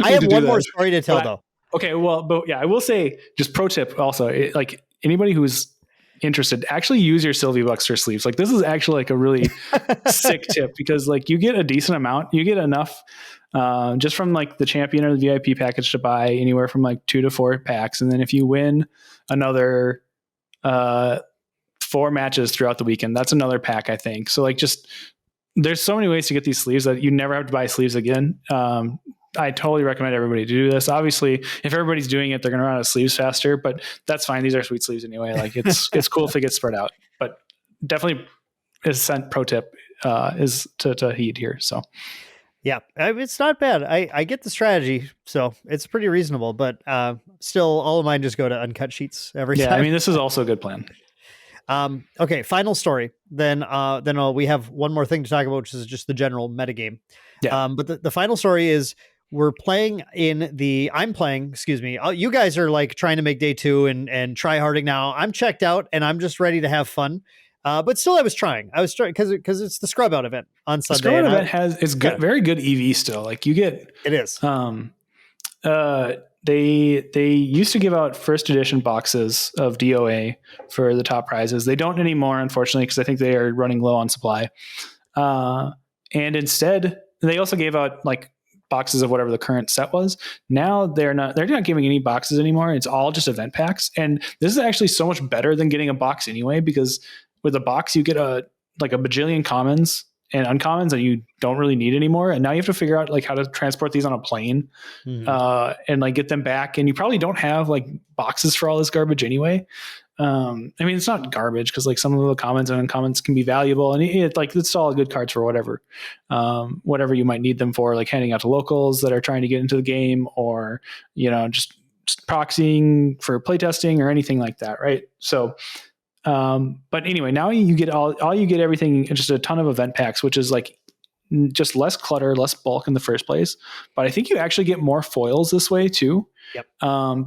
I have one more story to tell though. Okay, well, but I will say, just pro tip also, like anybody who's interested, actually use your Sylvie Bucks for sleeves. Like this is actually like a really sick tip, because like you get a decent amount, you get enough just from like the champion or the VIP package to buy anywhere from like 2 to 4 packs. And then if you win another 4 matches throughout the weekend, that's another pack, I think. So like just, there's so many ways to get these sleeves that you never have to buy sleeves again. I totally recommend everybody to do this. Obviously, if everybody's doing it, they're going to run out of sleeves faster, but that's fine. These are sweet sleeves anyway. Like it's cool if they get spread out, but definitely Ascent pro tip is to heed here. So yeah, it's not bad. I get the strategy, so it's pretty reasonable, but still all of mine just go to uncut sheets every time. Yeah, I mean, this is also a good plan. Okay, final story. Then we have one more thing to talk about, which is just the general metagame. Yeah. But the final story is I'm playing, you guys are like trying to make day 2 and try harding now. I'm checked out and I'm just ready to have fun. But still I was trying because it's the scrub out event on Sunday. The scrub event is good, very good EV still. Like you get, it is. They used to give out first edition boxes of DOA for the top prizes. They don't anymore, unfortunately, because I think they are running low on supply. And instead, they also gave out like boxes of whatever the current set was. Now they're not giving any boxes anymore. It's all just event packs. And this is actually so much better than getting a box anyway, because with a box you get a bajillion commons and uncommons that you don't really need anymore. And now you have to figure out like how to transport these on a plane and like get them back. And you probably don't have like boxes for all this garbage anyway. I mean, it's not garbage because like some of the commons and uncommons can be valuable, and it's all good cards for whatever you might need them for, like handing out to locals that are trying to get into the game, or just proxying for playtesting or anything like that, right? So, but anyway, now you get you get everything, just a ton of event packs, which is like just less clutter, less bulk in the first place. But I think you actually get more foils this way too. Yep.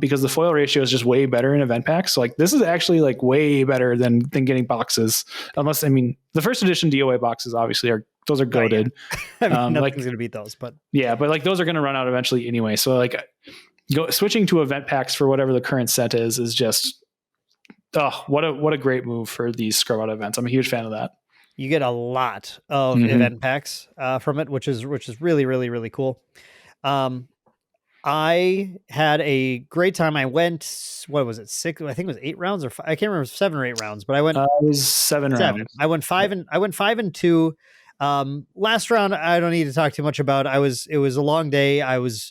Because the foil ratio is just way better in event packs. So like this is actually like way better than getting boxes. Unless, I mean, the first edition DOA boxes obviously are goated. I mean, nothing's gonna beat those, but yeah, but like those are gonna run out eventually anyway. So like switching to event packs for whatever the current set is just what a great move for these scrub out events. I'm a huge fan of that. You get a lot of event packs from it, which is really, really, really cool. I had a great time. I went, what was it, 6? I think it was 8 rounds or 5, I can't remember, 7 or 8 rounds. But I went. It was 7 rounds. I went 5 and 2. Last round, I don't need to talk too much about. It was a long day. I was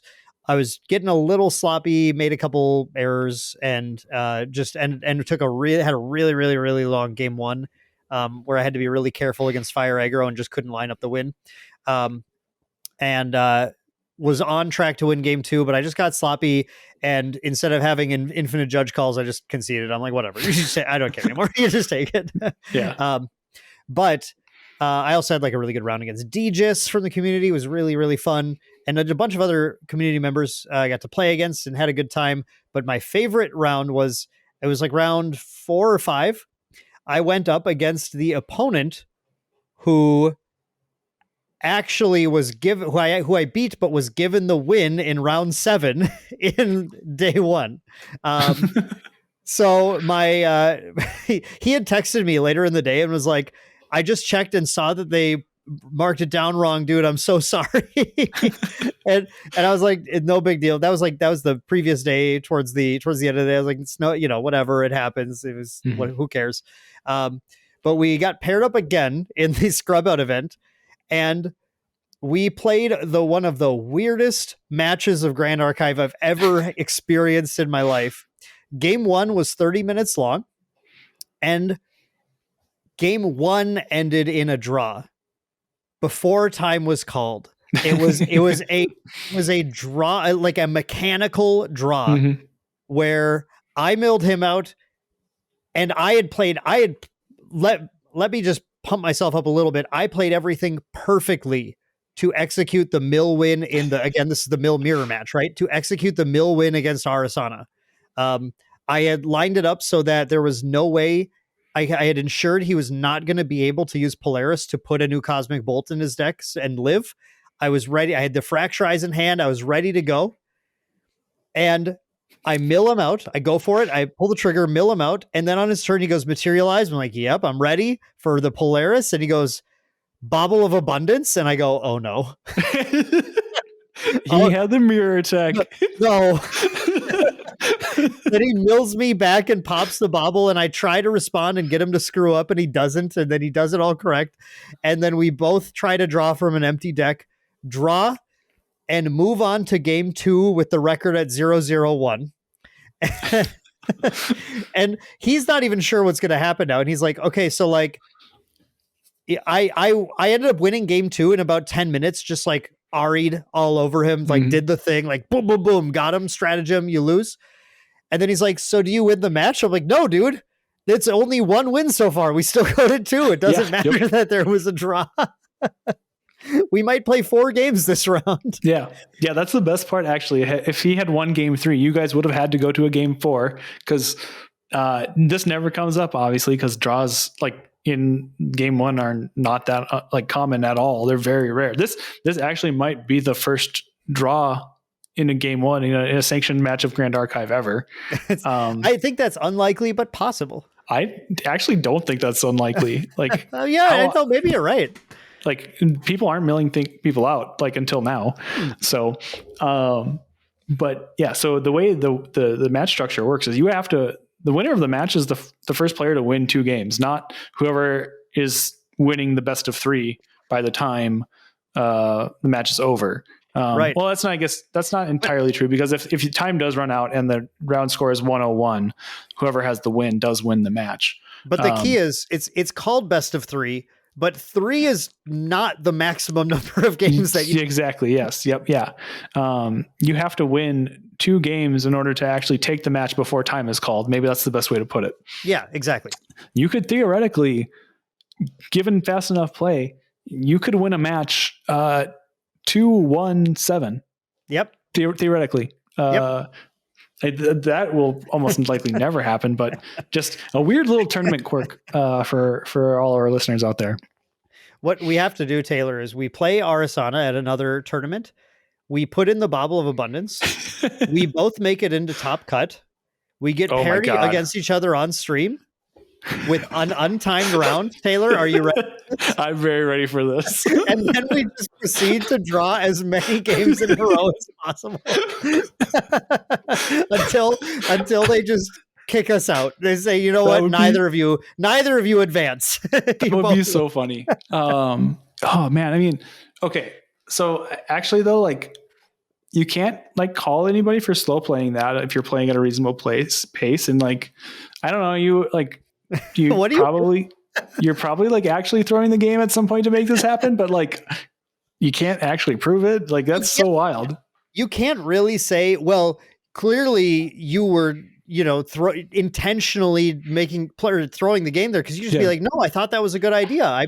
getting a little sloppy, made a couple errors, and had a really, really, really long game 1, where I had to be really careful against fire aggro and just couldn't line up the win. Was on track to win game 2, but I just got sloppy, and instead of having an infinite judge calls, I just conceded. I'm like, whatever, you just say, I don't care anymore. You just take it. Yeah. But I also had like a really good round against DGIS from the community. It was really, really fun. And a bunch of other community members I got to play against and had a good time. But my favorite round was like round 4 or 5. I went up against the opponent who actually was given, who I beat, but was given the win in round 7 in day 1. So my he had texted me later in the day and was like, I just checked and saw that they marked it down wrong, dude. I'm so sorry. and I was like, no big deal. That was the previous day towards the end of the day. I was like, it's no, whatever, it happens. It was who cares? But we got paired up again in the scrub out event, and we played one of the weirdest matches of Grand Archive I've ever experienced in my life. Game 1 was 30 minutes long, and game 1 ended in a draw before time was called. It was a draw, like a mechanical draw, where I milled him out, and let me just pump myself up a little bit. I played everything perfectly to execute the mill win again, this is the mill mirror match, right? To execute the mill win against Arisanna. I had lined it up so that there was no way. I had ensured he was not going to be able to use Polaris to put a new Cosmic Bolt in his decks and live. I was ready. I had the Fracturize in hand. I was ready to go. And I mill him out. I go for it. I pull the trigger, mill him out. And then on his turn, he goes Materialize. I'm like, yep, I'm ready for the Polaris. And he goes Bauble of Abundance. And I go, oh no. He had the mirror attack. No. Then he mills me back and pops the bauble, and I try to respond and get him to screw up, and he doesn't, and then he does it all correct. And then we both try to draw from an empty deck, draw, and move on to game 2 with the record at 0-0-1. And he's not even sure what's going to happen now. And he's like, okay, so like, I ended up winning game 2 in about 10 minutes, just like Ari'd all over him, like did the thing, like boom, boom, boom, got him, stratagem, you lose. And then he's like, so do you win the match? I'm like, no, dude, it's only 1 win so far. We still go to 2. It doesn't matter that there was a draw. We might play 4 games this round. Yeah. That's the best part. Actually, if he had won game 3, you guys would have had to go to a game 4, because this never comes up, obviously, because draws like in game 1 are not that like common at all. They're very rare. This actually might be the first draw in a game 1 in a sanctioned match of Grand Archive ever. I think that's unlikely, but possible. I actually don't think that's unlikely. Like, I thought maybe you're right. Like, people aren't milling people out like until now. So, but yeah. So the way the match structure works is the winner of the match is the first player to win 2 games, not whoever is winning the best of 3 by the time the match is over. Right. Well, that's not. I guess that's not entirely true, because if your time does run out and the round score is 101, whoever has the win does win the match. But the key is it's called best of 3, but 3 is not the maximum number of games that you exactly. Yes. Yep. Yeah. You have to win 2 games in order to actually take the match before time is called. Maybe that's the best way to put it. Yeah, exactly. You could given fast enough play, you could win a match 2-1-7. Yep. Theoretically. Yep. That will almost likely never happen, but just a weird little tournament quirk for all our listeners out there. What we have to do, Taylor, is we play Arisanna at another tournament. We put in the Bauble of Abundance. We both make it into top cut. We get parity against each other on stream with an untimed round. Taylor, are you ready? I'm very ready for this. And then we just proceed to draw as many games in a row as possible until they just kick us out. They say, you know what? Neither of you advance. That would be so funny. Oh man. I mean, okay. So actually though, like, you can't like call anybody for slow playing that if you're playing at a reasonable pace. And like, I don't know, you're probably like actually throwing the game at some point to make this happen, but like you can't actually prove it. Like that's so wild. You can't really say, well, clearly you were, intentionally throwing the game there, because you just be like, no, I thought that was a good idea.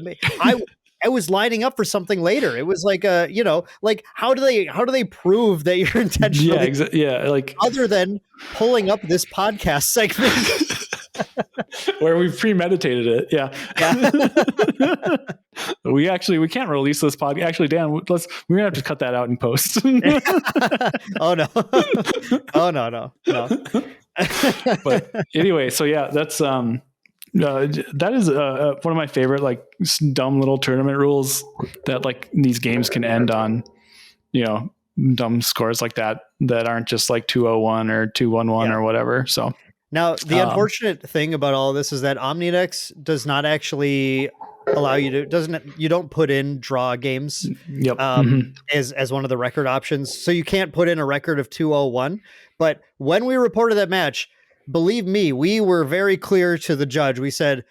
I was lining up for something later. It was like like how do they prove that you're intentionally? Like other than pulling up this podcast segment where we've premeditated it. Yeah. we can't release this podcast. Actually, Dan, we're gonna have to cut that out in post. Oh no. But anyway, so yeah, that's that is one of my favorite like dumb little tournament rules that like these games can end on, dumb scores like that aren't just like 201 or 211 or whatever. So now the unfortunate thing about all of this is that Omnidex does not actually allow you to you don't put in draw games as one of the record options. So you can't put in a record of 201. But when we reported that match, believe me, we were very clear to the judge. We said,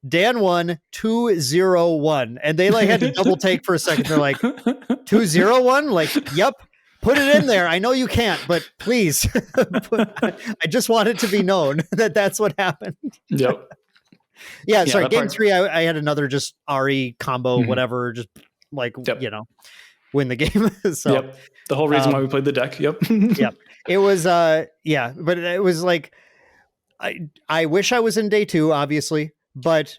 Dan won 201. And they like had to double take for a second. They're like, 201? Like, yep, put it in there. I know you can't, but please. I just want it to be known that that's what happened. Yep. Yeah, sorry. Game 3, I had another just RE combo, whatever, just like, win the game. So the whole reason why we played the deck. Yep. It was but it was like I wish I was in day 2, obviously, but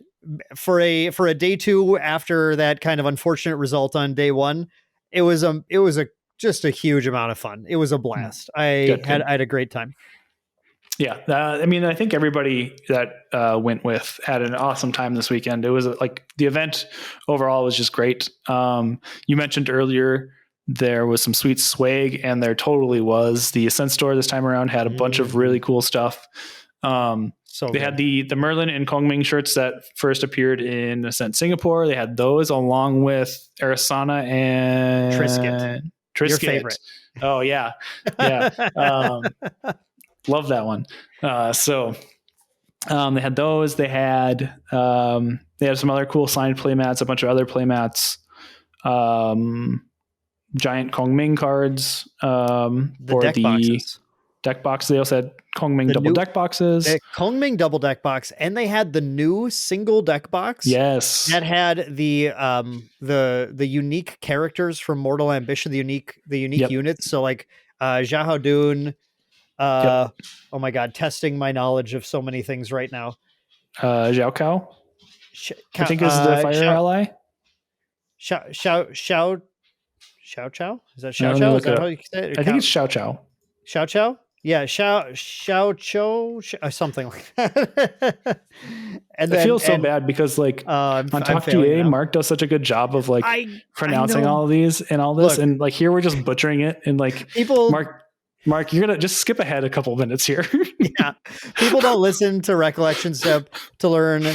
for a day 2 after that kind of unfortunate result on day 1, it was just a huge amount of fun. It was a blast. I had a great time. Yeah. I mean, I think everybody that went with had an awesome time this weekend. It was like the event overall was just great. You mentioned earlier there was some sweet swag, and there totally was. The Ascent store this time around had a bunch of really cool stuff. They had the Merlin and Kongming shirts that first appeared in Ascent Singapore. They had those along with Arisanna and Trisket. Your favorite. Oh yeah. Yeah. Love that one. They had those. They had some other cool signed playmats, a bunch of other playmats, giant Kongming cards, deck boxes. Deck box. They also had Kongming double deck boxes. Kongming double deck box, and they had the new single deck box. Yes, that had the unique characters from Mortal Ambition, the unique units. So like Xiahou Dun. Oh my God, testing my knowledge of so many things right now. Xiao Kao, I think is the fire ally. Xiao Chow? Is that Xiao Chow? Is that how you say it? I think it's Xiao Chow. Xiao Chow? Yeah, Xiao Cho, something like that. And I feel so bad because like on Talk GA, Mark does such a good job of like pronouncing all of these and all this, and like here we're just butchering it, and like people. Mark, you're going to just skip ahead a couple minutes here. Yeah. People don't listen to Recollection Step to learn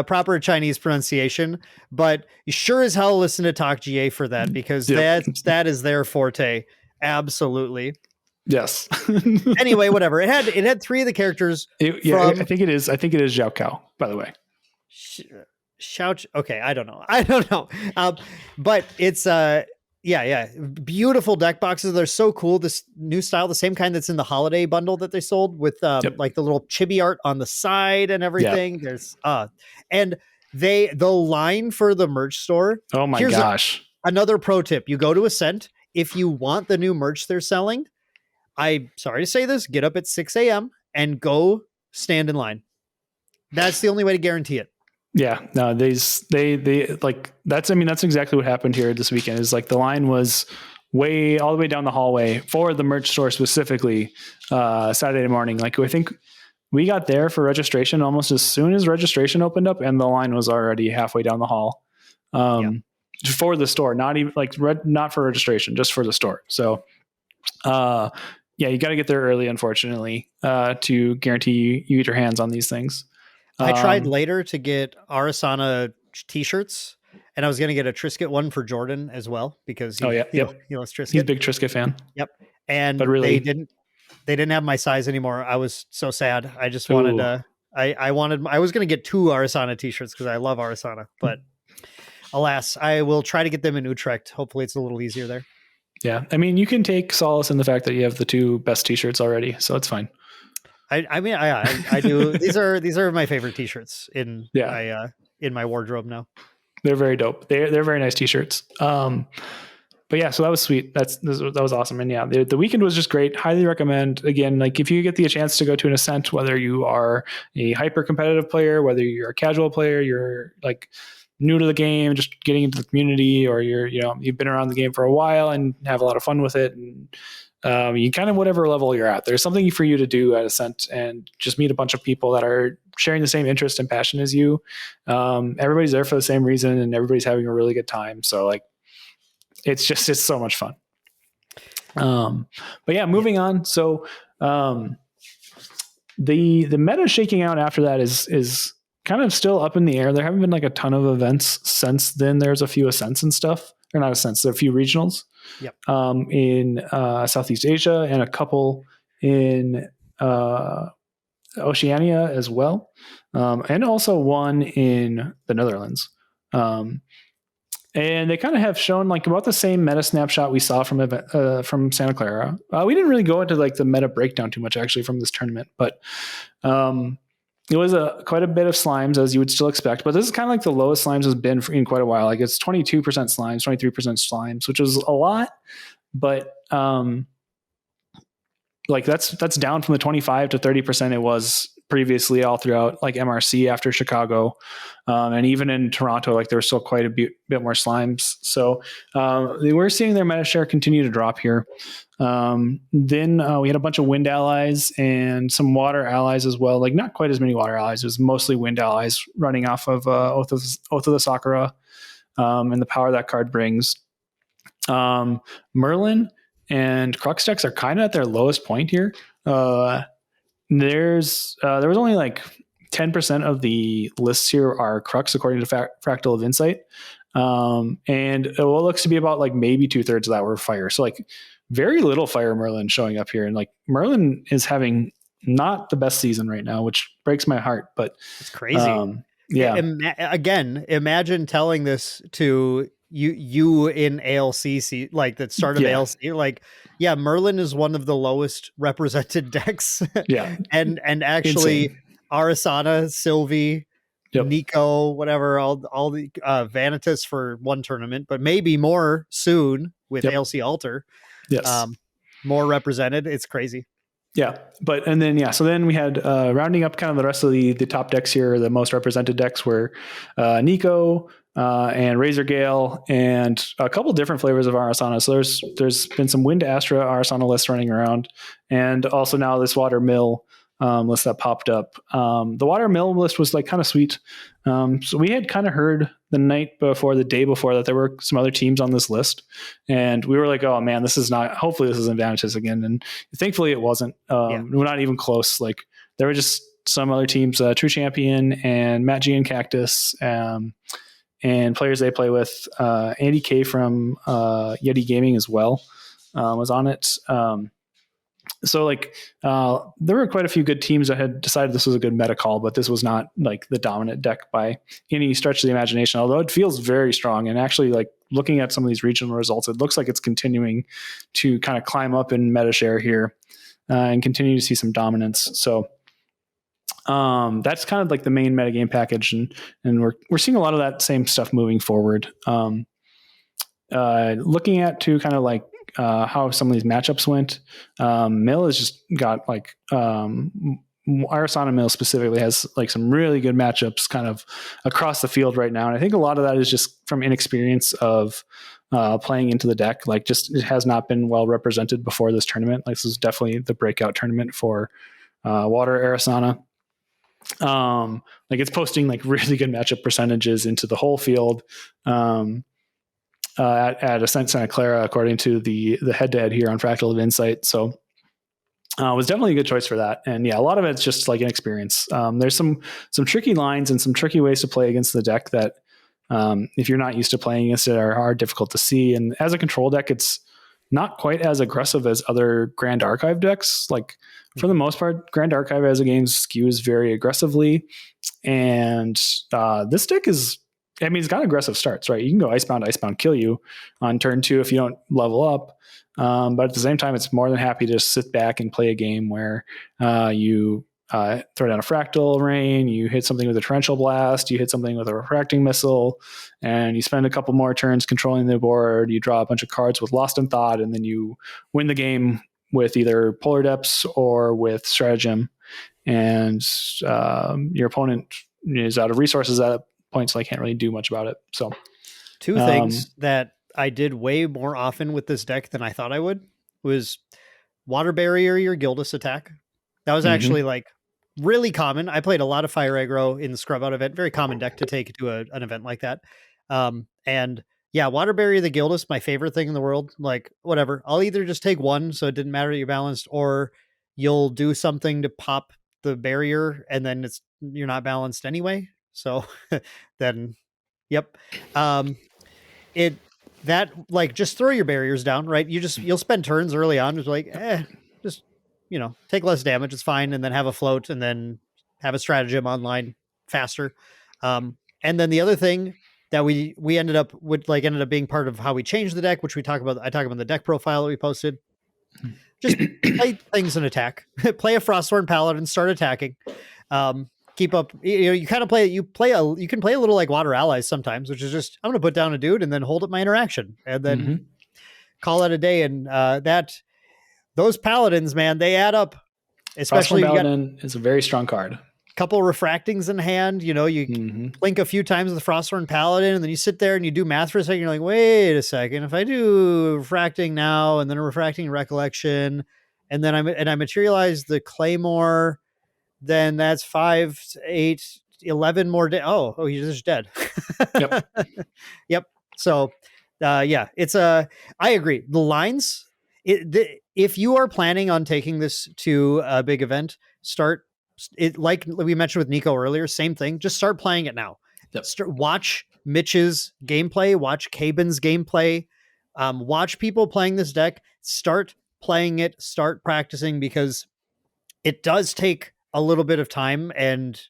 proper Chinese pronunciation, but you sure as hell listen to Talk GA for that, because that is their forte. Absolutely. Yes. Anyway, whatever. It had 3 of the characters. I think it is Zhao Kao, by the way. Okay, I don't know. But it's beautiful deck boxes. They're so cool. This new style, the same kind that's in the holiday bundle that they sold with like the little chibi art on the side and everything. Yep. There's and the line for the merch store. Oh my gosh. Another pro tip. You go to Ascent. If you want the new merch they're selling, I'm sorry to say this, get up at 6 a.m. and go stand in line. That's the only way to guarantee it. Yeah, no, they like that's exactly what happened here this weekend. Is like the line was all the way down the hallway for the merch store specifically Saturday morning. Like I think we got there for registration almost as soon as registration opened up, and the line was already halfway down the hall for the store. Not even like not for registration, just for the store. So you got to get there early, unfortunately, to guarantee you get your hands on these things. I tried later to get Arisanna t-shirts, and I was going to get a Trisket one for Jordan as well, because he loves Trisket. He's a big Trisket fan. Yep. And but really, they didn't have my size anymore. I was so sad. I just wanted I was going to get 2 Arisanna t-shirts because I love Arisanna, but alas, I will try to get them in Utrecht. Hopefully it's a little easier there. Yeah. I mean, you can take solace in the fact that you have the 2 best t-shirts already, so it's fine. I do. These are my favorite t-shirts in my wardrobe now. They're very dope. They're very nice t-shirts. But yeah, so that was sweet. That was awesome. And yeah, the weekend was just great. Highly recommend. Again, like if you get the chance to go to an Ascent, whether you are a hyper competitive player, whether you're a casual player, you're like new to the game, just getting into the community, or you've been around the game for a while and have a lot of fun with it, and you kind of whatever level you're at, there's something for you to do at Ascent, and just meet a bunch of people that are sharing the same interest and passion as you. Everybody's there for the same reason, and everybody's having a really good time. So like, it's so much fun. But yeah, moving on. So the meta shaking out after that is kind of still up in the air. There haven't been like a ton of events since then. There's a few Ascents and stuff, or not Ascents, there are a few regionals. Yep. In Southeast Asia, and a couple in Oceania as well, and also one in the Netherlands. And they kind of have shown like about the same meta snapshot we saw from Santa Clara. We didn't really go into like the meta breakdown too much actually from this tournament, but it was quite a bit of slimes, as you would still expect, but this is kind of like the lowest slimes has been in quite a while. Like it's 22% slimes, 23% slimes, which is a lot, but like that's down from the 25 to 30% it was previously all throughout like MRC after Chicago, and even in Toronto, like there was still quite a bit more slimes. So we're seeing their meta share continue to drop here. Then we had a bunch of wind allies and some water allies as well. Like not quite as many water allies. It was mostly wind allies running off of Oath of the Sakura, and the power that card brings. Merlin and Crux decks are kind of at their lowest point here. There was only like 10% of the lists here are Crux according to Fractal of Insight. And what looks to be about like maybe 2/3 of that were fire. So like very little fire Merlin showing up here. And like Merlin is having not the best season right now, which breaks my heart, but it's crazy. Again, imagine telling this to you in ALC, like the start of ALC, like, Merlin is one of the lowest represented decks. and actually insane. Arisanna, Sylvie, Nico, whatever, all the Vanitas for one tournament, but maybe more soon with ALC Alter. Yes. More represented. It's crazy. Yeah. So then we had rounding up kind of the rest of the top decks here, the most represented decks were Nico, and Razor Gale, and a couple different flavors of Arisanna. So there's been some Wind Astra Arisanna lists running around, and also now this Water Mill list that popped up. The Water Mill list was like kind of sweet. So we had kind of heard the night before, the day before, that there were some other teams on this list, and we were like, "Oh man, this is not. Hopefully, this isn't Vanitas again." And thankfully, it wasn't. We're not even close. Like there were just some other teams, True Champion and Matt G and Cactus, and players they play with. Andy K from Yeti Gaming as well was on it. So like there were quite a few good teams that had decided this was a good meta call, but this was not like the dominant deck by any stretch of the imagination, although it feels very strong. And actually, like looking at some of these regional results, it looks like it's continuing to kind of climb up in meta share here and continue to see some dominance. So that's kind of like the main metagame package, and we're seeing a lot of that same stuff moving forward. Looking at to kind of like how some of these matchups went. Mill has just got like Arisanna Mill specifically has like some really good matchups kind of across the field right now. And I think a lot of that is just from inexperience of playing into the deck. Like just it has not been well represented before this tournament. Like this is definitely the breakout tournament for Water Arisanna. Like it's posting like really good matchup percentages into the whole field. At Ascent Santa Clara, according to the head-to-head here on Fractal of Insight. So it was definitely a good choice for that. And yeah, a lot of it's just like inexperience. There's some tricky lines and some tricky ways to play against the deck that if you're not used to playing against it are difficult to see. And as a control deck, it's not quite as aggressive as other Grand Archive decks. Like for the most part, Grand Archive as a game skews very aggressively. And this deck is, I mean, it's got aggressive starts, right? You can go Icebound, kill you on turn 2 if you don't level up. But at the same time, it's more than happy to sit back and play a game where you throw down a Fractal Rain, you hit something with a Torrential Blast, you hit something with a Refracting Missile, and you spend a couple more turns controlling the board, you draw a bunch of cards with Lost in Thought, and then you win the game with either Polar Depths or with Stratagem. And your opponent is out of resources at point, so I can't really do much about it. So two things that I did way more often with this deck than I thought I would was Water Barrier your Gildas attack. That was actually like really common. I played a lot of Fire Aggro in the Scrub Out event. Very common deck to take to an event like that. And yeah, Water Barrier the Gildas, my favorite thing in the world. Like whatever, I'll either just take one so it didn't matter that you're balanced, or you'll do something to pop the barrier and then you're not balanced anyway. So then, yep. That like just throw your barriers down, right? You'll spend turns early on just like, just, take less damage. It's fine. And then have a float and then have a stratagem online faster. And then the other thing that we ended up being part of how we changed the deck, which I talk about in the deck profile that we posted. Just play things and attack. Play a Frostthorn Paladin, start attacking. Keep up. You kind of play. You can play a little like Water Allies sometimes, which is just I'm going to put down a dude and then hold up my interaction and then call it a day. And those Paladins, man, they add up. Especially Paladin is a very strong card. Couple refractings in hand. You blink a few times with the Frostthorn Paladin, and then you sit there and you do math for a second. You're like, wait a second. If I do refracting now and then a refracting recollection, and then I materialize the Claymore, then that's 5, 8, 11 more. He's just dead. Yep. Yep. So, yeah, I agree. The lines, if you are planning on taking this to a big event, start it like we mentioned with Nico earlier, same thing. Just start playing it now. Yep. Watch Mitch's gameplay, watch Cabin's gameplay, watch people playing this deck, start playing it, start practicing, because it does take a little bit of time and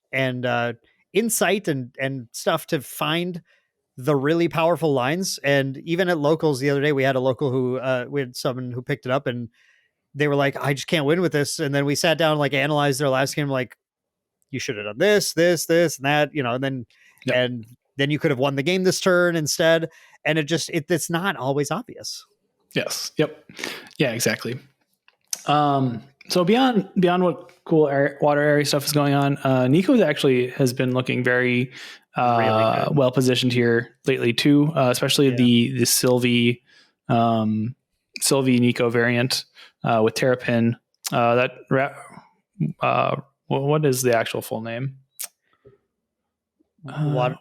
insight and stuff to find the really powerful lines. And even at locals the other day, we had a local who we had someone who picked it up and they were like, I just can't win with this. And then we sat down and like analyzed their last game, like, you should have done this, and that, and then and then you could have won the game this turn instead. And it's not always obvious. Yes. Yep. Yeah, exactly. So beyond what cool water area stuff is going on, Nico actually has been looking very really well positioned here lately too, especially the Sylvie Nico variant with Terrapin. That what is the actual full name? Water.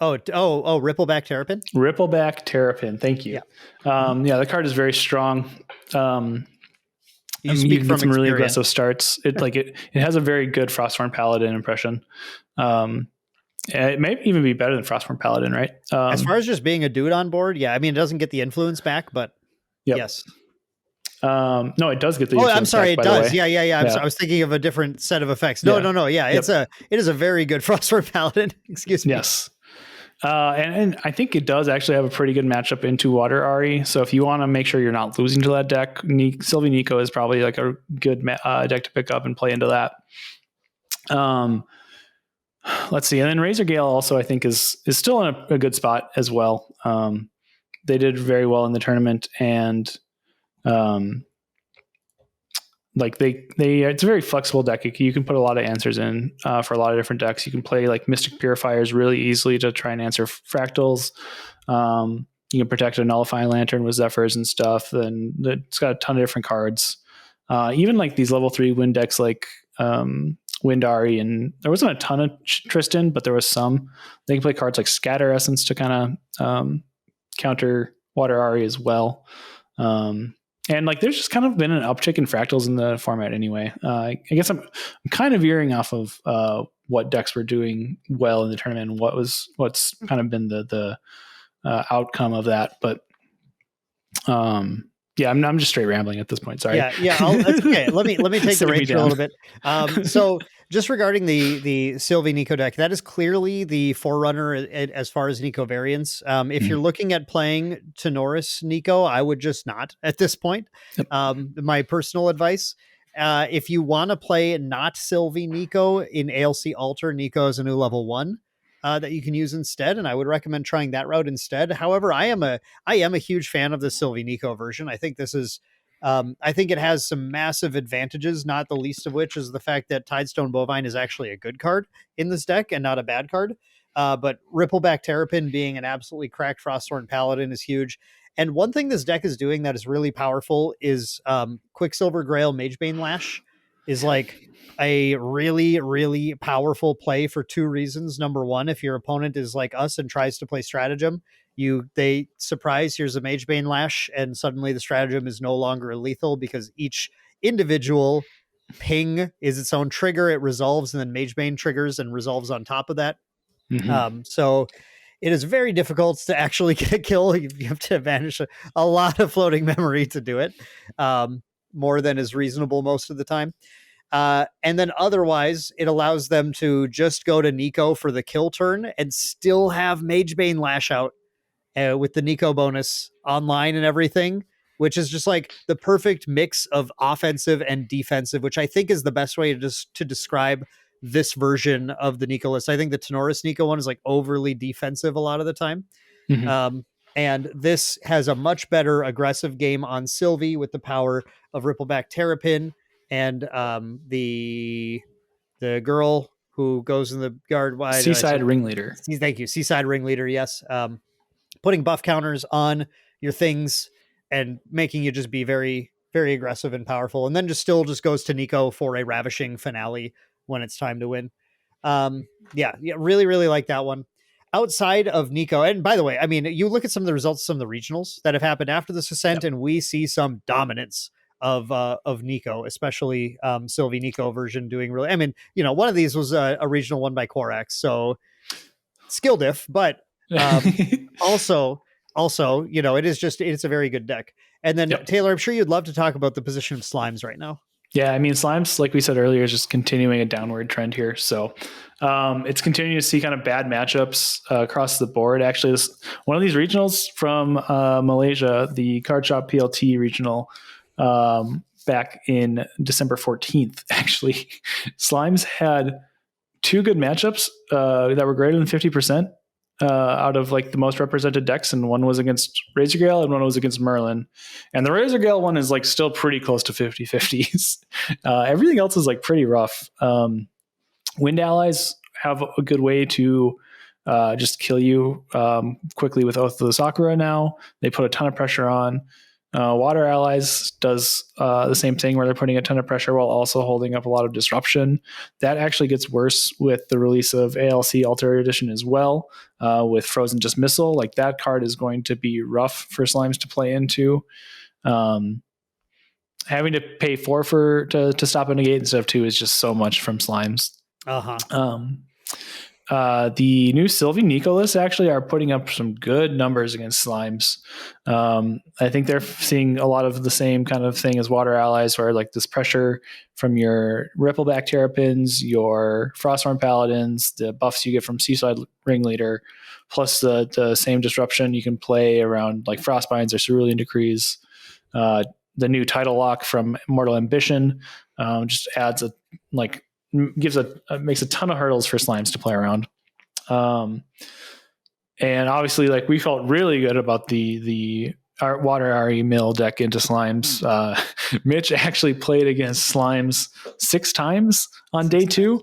Rippleback Terrapin. Rippleback Terrapin. Thank you. Yeah. The card is very strong. You speak can from get some really experience. aggressive starts. It has a very good Frostborn Paladin impression. It may even be better than Frostborn Paladin, right? As far as just being a dude on board, yeah. I mean, it doesn't get the influence back, but yes. No, it does get the influence I'm sorry, back, it by does. the way. Yeah. I was thinking of a different set of effects. No. Yeah, it is a very good Frostborn Paladin. Excuse me. Yes. And I think it does actually have a pretty good matchup into Water Ari. So if you want to make sure you're not losing to that deck, Sylvie Nico is probably like a good deck to pick up and play into that. Let's see. And then Razor Gale also, I think, is still in a good spot as well. They did very well in the tournament, and it's a very flexible deck. You can put a lot of answers in for a lot of different decks. You can play like Mystic Purifiers really easily to try and answer fractals. You can protect a Nullifying Lantern with Zephyrs and stuff. And it's got a ton of different cards. Even like these level 3 wind decks like Windari, and there wasn't a ton of Tristan, but there was some. They can play cards like Scatter Essence to kind of counter Water Ari as well. And like, there's just kind of been an uptick in fractals in the format anyway. I guess I'm kind of veering off of what decks were doing well in the tournament and what's kind of been the outcome of that. But yeah, I'm just straight rambling at this point. Sorry. Yeah. That's okay. Let me take the reins for a little bit. So just regarding the Sylvie Nico deck, that is clearly the forerunner as far as Nico variants. If you're looking at playing Tenoris Nico, I would just not at this point. My personal advice. If you want to play not Sylvie Nico in ALC Alter, Nico is a new level 1. That you can use instead, and I would recommend trying that route instead. However, I am a huge fan of the Sylvie Nico version. I think this is, I think it has some massive advantages, not the least of which is the fact that Tidestone Bovine is actually a good card in this deck and not a bad card. But Rippleback Terrapin being an absolutely cracked Frostthorn Paladin is huge. And one thing this deck is doing that is really powerful is Quicksilver Grail Magebane Lash is like a really, really powerful play for 2 reasons. Number one, if your opponent is like us and tries to play stratagem, they surprise, here's a Magebane Lash, and suddenly the stratagem is no longer lethal because each individual ping is its own trigger. It resolves, and then Magebane triggers and resolves on top of that. So it is very difficult to actually get a kill. You have to banish a lot of floating memory to do it, more than is reasonable most of the time. And then otherwise, it allows them to just go to Nico for the kill turn and still have Magebane Lash out with the Nico bonus online and everything, which is just like the perfect mix of offensive and defensive, which I think is the best way to describe this version of the Nico list. I think the Tenoris Nico one is like overly defensive a lot of the time. And this has a much better aggressive game on Sylvie with the power of Rippleback Terrapin and the girl who goes in the guard wide. Seaside Ringleader. Thank you. Seaside Ringleader. Yes. Putting buff counters on your things and making you just be very, very aggressive and powerful. And then just goes to Nico for a ravishing finale when it's time to win. Really, really like that one. Outside of Nico, and by the way, I mean, you look at some of the results, some of the regionals that have happened after this ascent, and we see some dominance of Nico, especially Sylvie Nico version doing really. I mean, one of these was a regional one by Korax, so skill diff, but also, it's a very good deck. And then Taylor, I'm sure you'd love to talk about the position of Slimes right now. Yeah, I mean, Slimes, like we said earlier, is just continuing a downward trend here. So it's continuing to see kind of bad matchups across the board. Actually, one of these regionals from Malaysia, the Card Shop PLT regional, back in December 14th, actually, Slimes had 2 good matchups that were greater than 50%. Out of like the most represented decks, and one was against Razor Gale and one was against Merlin. And the Razor Gale one is like still pretty close to 50-50s. Everything else is like pretty rough. Wind allies have a good way to just kill you quickly with Oath of the Sakura now. They put a ton of pressure on. Water Allies does the same thing where they're putting a ton of pressure while also holding up a lot of disruption. That actually gets worse with the release of ALC Ulterior Edition as well, with Frozen Dismissal. Like that card is going to be rough for Slimes to play into. Having to pay 4 to stop a negate instead of 2 is just so much from Slimes. The new Sylvie Nicholas actually are putting up some good numbers against Slimes. I think they're seeing a lot of the same kind of thing as Water Allies, where like this pressure from your Rippleback Terrapins, your Frosthorn Paladins, the buffs you get from Seaside Ringleader, plus the same disruption you can play around like Frostbinds or Cerulean Decrees. The new title lock from Mortal Ambition just adds makes a ton of hurdles for Slimes to play around. And obviously, like we felt really good about the Water Mill deck into Slimes. Mitch actually played against Slimes 6 times on day 2.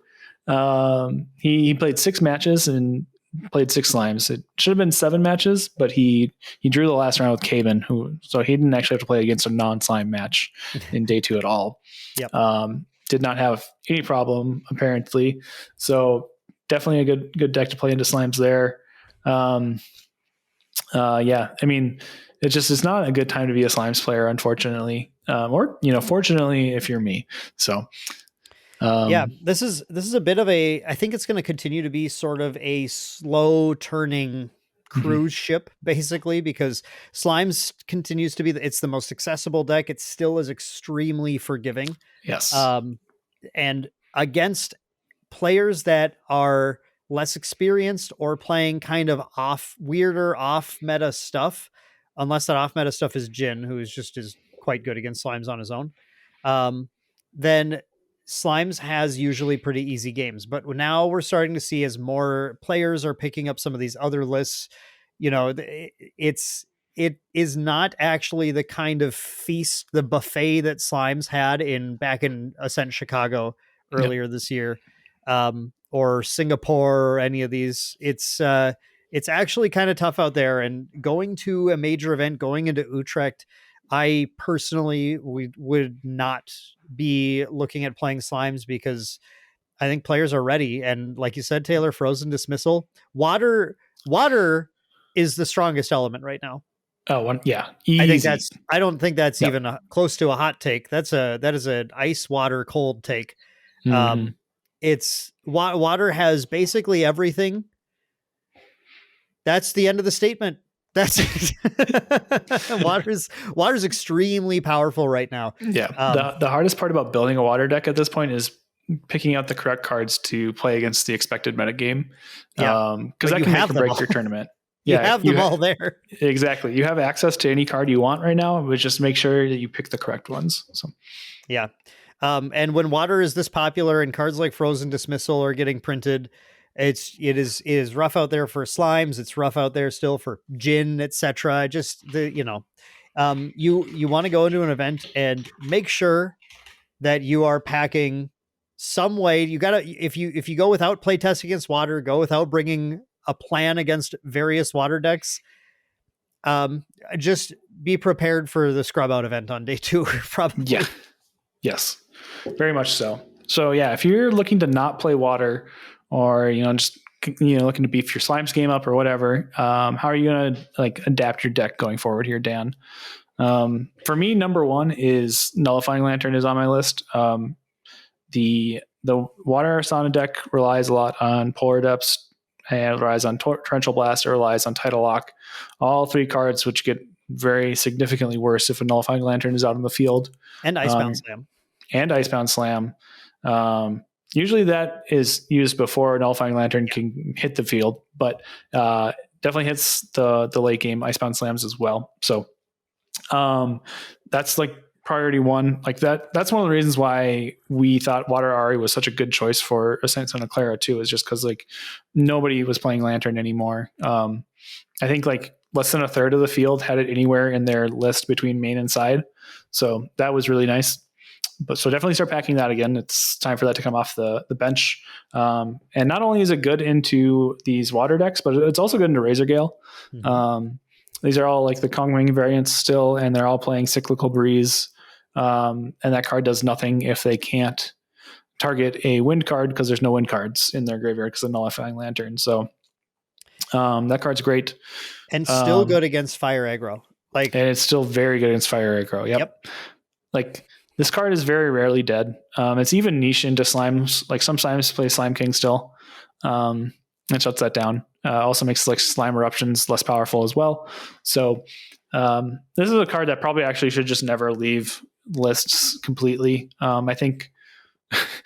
He played 6 matches and played 6 Slimes. It should have been 7 matches, but he drew the last round with Caben, so he didn't actually have to play against a non-Slime match in day 2 at all. Yep. Did not have any problem apparently. So definitely a good deck to play into Slimes there. Yeah, I mean, it's not a good time to be a Slimes player, unfortunately, or fortunately if you're me. So yeah, this is a bit of I think it's going to continue to be sort of a slow turning cruise ship, basically, because Slimes continues to be it's the most accessible deck. It still is extremely forgiving. Yes. And against players that are less experienced or playing kind of off meta stuff, unless that off meta stuff is Jin, who is quite good against Slimes on his own, then Slimes has usually pretty easy games. But now we're starting to see, as more players are picking up some of these other lists, it is not actually the kind of feast, the buffet that Slimes had back in Ascent Chicago earlier this year, or Singapore, or any of these. It's actually kind of tough out there, and going to a major event, going into Utrecht, I personally would not be looking at playing Slimes, because I think players are ready. And like you said, Taylor, Frozen Dismissal, water is the strongest element right now. Oh, yeah. Easy. I don't think that's even close to a hot take. That is an ice, water, cold take. Mm-hmm. It's water has basically everything. That's the end of the statement. That's water's extremely powerful right now. Yeah. The hardest part about building a water deck at this point is picking out the correct cards to play against the expected metagame. Because that can make or break your tournament. You have them all there. Exactly. You have access to any card you want right now, but just make sure that you pick the correct ones. So yeah. And when water is this popular and cards like Frozen Dismissal are getting printed, it is rough out there for Slimes. It's rough out there still for Jin, etc. Just you want to go into an event and make sure that you are packing some way. You gotta, if you go without playtest against water, go without bringing a plan against various water decks. Just be prepared for the scrub out event on day 2, probably. Yeah. Yes, very much so. So yeah, if you're looking to not play water, or just looking to beef your Slimes game up or whatever, how are you gonna adapt your deck going forward here, Dan? For me, number 1 is Nullifying Lantern is on my list. The Water Arisanna deck relies a lot on Polar Depths, and relies on Torrential Blast, or relies on Title Lock. All 3 cards which get very significantly worse if a Nullifying Lantern is out on the field. And Icebound Slam. And Icebound Slam. Usually that is used before Nullifying Lantern can hit the field, but definitely hits the late game Icebound Slams as well. So that's priority 1. That's one of the reasons why we thought Water Ari was such a good choice for Ascent Santa Clara too, is just because nobody was playing Lantern anymore. I think less than a third of the field had it anywhere in their list between main and side. So that was really nice. But so definitely start packing that again. It's time for that to come off the bench. And not only is it good into these water decks, but it's also good into Razor Gale. Mm-hmm. These are all like the Kongming variants still, and they're all playing Cyclical Breeze. And that card does nothing if they can't target a wind card, because there's no wind cards in their graveyard because of Nullifying Lantern. So that card's great. And still good against fire aggro. And it's still very good against fire aggro. Yep. Like, this card is very rarely dead. It's even niche into slimes. Like, some slimes play Slime King still. And shuts that down. Also makes like slime eruptions less powerful as well. So this is a card that probably actually should just never leave lists completely. I think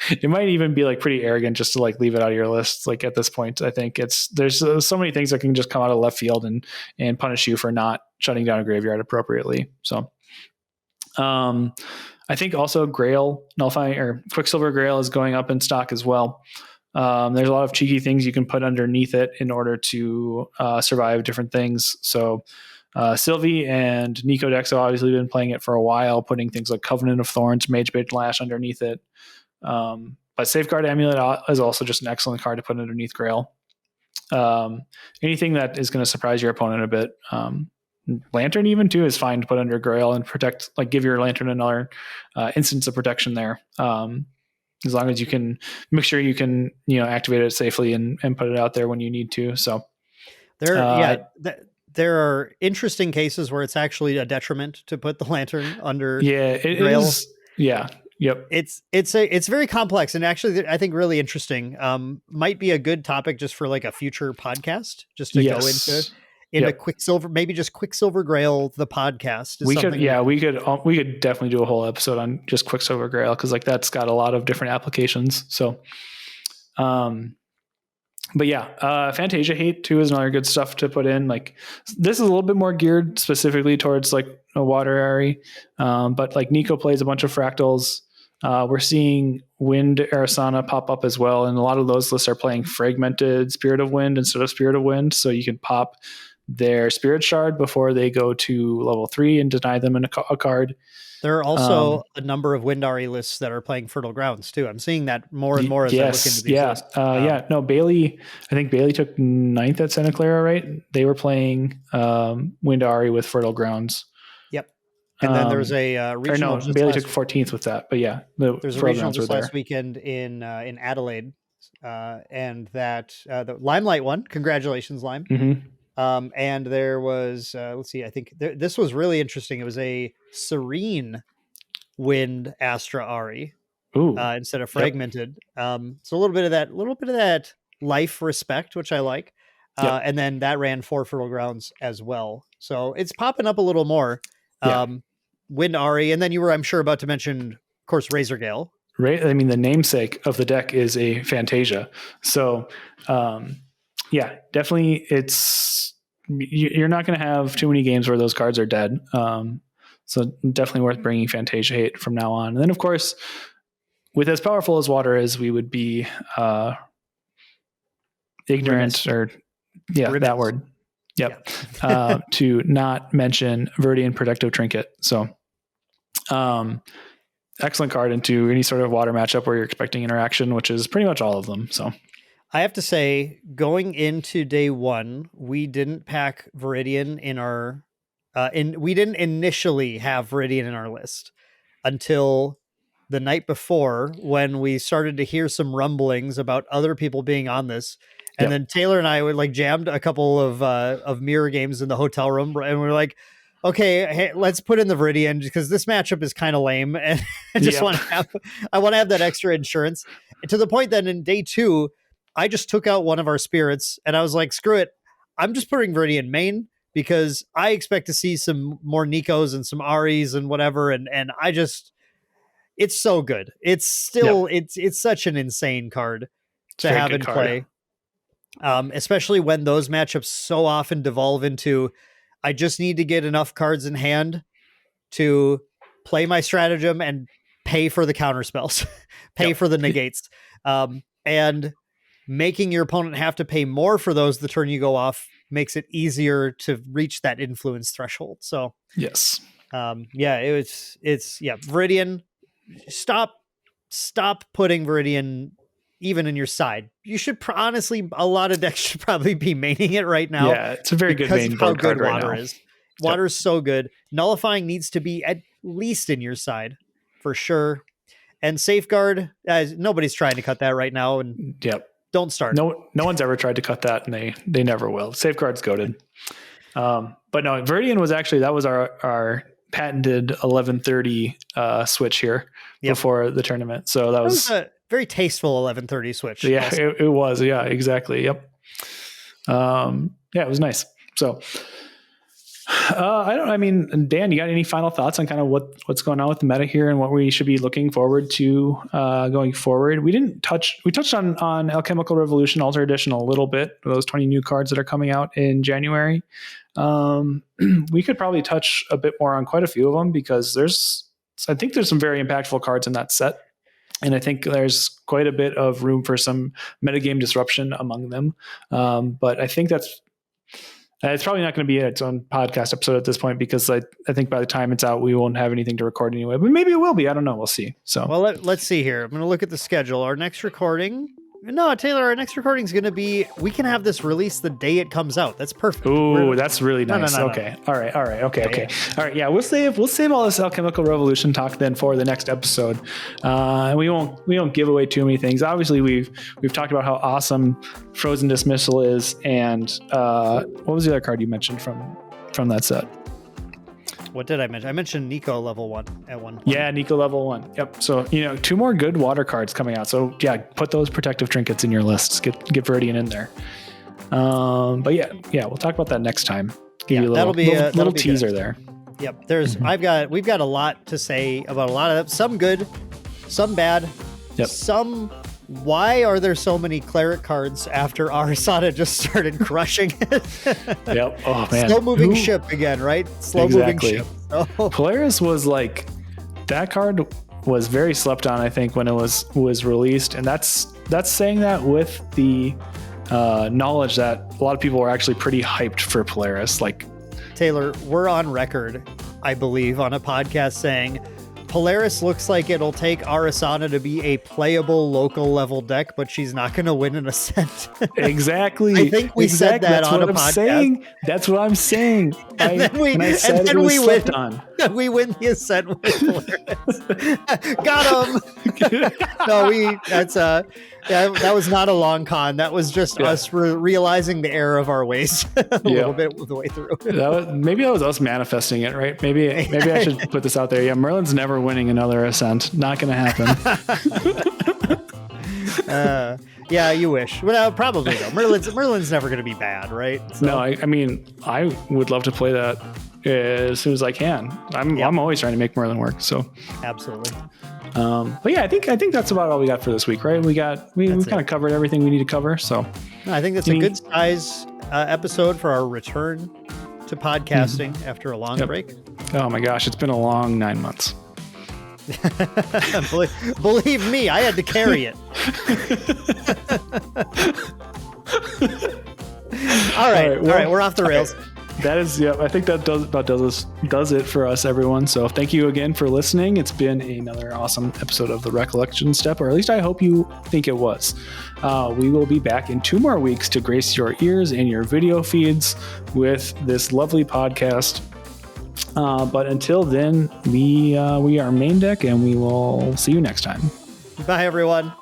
it might even be like pretty arrogant just to like leave it out of your list. Like, at this point, I think there's so many things that can just come out of left field and punish you for not shutting down a graveyard appropriately. So I think also Grail, Nullifying or Quicksilver Grail is going up in stock as well. There's a lot of cheeky things you can put underneath it in order to survive different things. So Sylvie and Nico decks have obviously been playing it for a while, putting things like Covenant of Thorns, Mage Blade Lash underneath it. But Safeguard Amulet is also just an excellent card to put underneath Grail. Anything that is going to surprise your opponent a bit. Lantern even too is fine to put under Grail and protect, like give your Lantern another instance of protection there. As long as you can make sure you can, activate it safely and put it out there when you need to. So there are interesting cases where it's actually a detriment to put the Lantern under. Yeah, it Grail. is. Yeah. Yep. It's very complex, and actually I think really interesting. Might be a good topic just for like a future podcast, just to go into Quicksilver, maybe just Quicksilver Grail, the podcast. We could definitely do a whole episode on just Quicksilver Grail, because like that's got a lot of different applications. So, but yeah, Fantasia Hate too is another good stuff to put in. Like, this is a little bit more geared specifically towards like a Water Airy, but like Nico plays a bunch of fractals. We're seeing Wind Arisanna pop up as well, and a lot of those lists are playing Fragmented Spirit of Wind instead of Spirit of Wind, so you can pop their Spirit Shard before they go to level 3 and deny them a card. There are also a number of Windari lists that are playing Fertile Grounds too. I'm seeing that more and more as I look into these lists. Bailey, I think Bailey took 9th at Santa Clara, right? They were playing Windari with Fertile Grounds. Yep. And then there's a regional. Bailey took 14th with that, but yeah, there's a regional just last weekend in Adelaide, and that the Limelight won. Congratulations, Lime. Mm-hmm. And there was, let's see, I think this was really interesting. It was a Serene Wind Astra Ari instead of Fragmented. So a little bit of that life respect, which I like. And then that ran 4 Fertile Grounds as well. So it's popping up a little more. Wind Ari, and then you were, I'm sure, about to mention, of course, Razor Gale. Right. I mean, the namesake of the deck is a Fantasia. So, definitely you're not going to have too many games where those cards are dead. So definitely worth bringing Fantasia Hate from now on. And then, of course, with as powerful as Water is, we would be ignorant that word. Yep. To not mention Viridian Protective Trinket. So excellent card into any sort of Water matchup where you're expecting interaction, which is pretty much all of them. So I have to say, going into day 1, we didn't pack Viridian in our we didn't initially have Viridian in our list until the night before, when we started to hear some rumblings about other people being on this. And then Taylor and I would like jammed a couple of mirror games in the hotel room, and we're like, okay, hey, let's put in the Viridian because this matchup is kind of lame, and I just want to have that extra insurance. And to the point that in day 2, I just took out one of our spirits and I was like, screw it. I'm just putting Viridian main because I expect to see some more Nikos and some Aris and whatever. And it's so good. It's still, it's such an insane card to have in play. Especially when those matchups so often devolve into, I just need to get enough cards in hand to play my stratagem and pay for the counter spells, pay for the negates. And making your opponent have to pay more for those the turn you go off makes it easier to reach that influence threshold. So yes. Viridian, stop putting Viridian even in your side. You should honestly, a lot of decks should probably be maining it right now. Yeah, it's a very good main how board good card right Water now. is. Water's so good. Nullifying needs to be at least in your side for sure. And Safeguard, nobody's trying to cut that right now. And don't start. No one's ever tried to cut that, and they never will. Safeguard's goated. But no, Viridian was actually, that was our patented 1130 switch here before the tournament. So that was a very tasteful 1130 switch. Yeah, it was. Yeah, exactly. Yep. It was nice. So Dan, you got any final thoughts on kind of what's going on with the meta here and what we should be looking forward to going forward? We touched on Alchemical Revolution Alter Edition a little bit, those 20 new cards that are coming out in January. We could probably touch a bit more on quite a few of them because I think there's some very impactful cards in that set. And I think there's quite a bit of room for some metagame disruption among them. But I think it's probably not going to be its own podcast episode at this point because I think by the time it's out, we won't have anything to record anyway. But maybe it will be. I don't know. We'll see. So, well, let's see here. I'm going to look at the schedule. Our next recording. No, Taylor, our next recording is going to be, we can have this released the day it comes out. That's perfect. Ooh, that's really nice. No. Okay. All right. Okay. All right. Yeah. We'll save all this Alchemical Revolution talk then for the next episode. We won't give away too many things. Obviously we've talked about how awesome Frozen Dismissal is. And, what was the other card you mentioned from that set? What did I mention? I mentioned Nico level 1 at one point. Yeah, Nico level 1. Yep. So, 2 more good water cards coming out. So, yeah, put those protective trinkets in your lists. Get Viridian in there. But yeah, we'll talk about that next time. Give you a little teaser there. Yep. We've got a lot to say about a lot of them. Some good, some bad. Yep. Some. Why are there so many cleric cards after Arisanna just started crushing it? Yep. Oh man. Slow moving ship again, right? Slow moving ship. Oh. Polaris was like, that card was very slept on, I think, when it was released. And that's saying that with the knowledge that a lot of people were actually pretty hyped for Polaris. Like, Taylor, we're on record, I believe, on a podcast saying Polaris looks like it'll take Arisanna to be a playable local level deck, but she's not going to win an Ascent. Exactly. I think we said that on a podcast. That's what I'm saying. And then we win the Ascent with Polaris. Got him. No, that was not a long con. That was just us realizing the error of our ways a little bit of the way through. Maybe that was us manifesting it, right? Maybe I should put this out there. Yeah, Merlin's never winning another Ascent. Not going to happen. Yeah, you wish. Well, probably though. Merlin's never going to be bad, right? So. No, I would love to play that as soon as I can. I'm always trying to make Merlin work. So absolutely. But yeah, I think that's about all we got for this week, right? We kind of covered everything we need to cover. So I think that's a good size episode for our return to podcasting after a long break. Oh my gosh, it's been a long 9 months. Believe me, I had to carry it. All right, we're off the rails. Okay. That is, I think that does it for us, everyone. So thank you again for listening. It's been another awesome episode of the Recollection Step, or at least I hope you think it was. We will be back in 2 more weeks to grace your ears and your video feeds with this lovely podcast. But until then, we are Maindeck, and we will see you next time. Bye, everyone.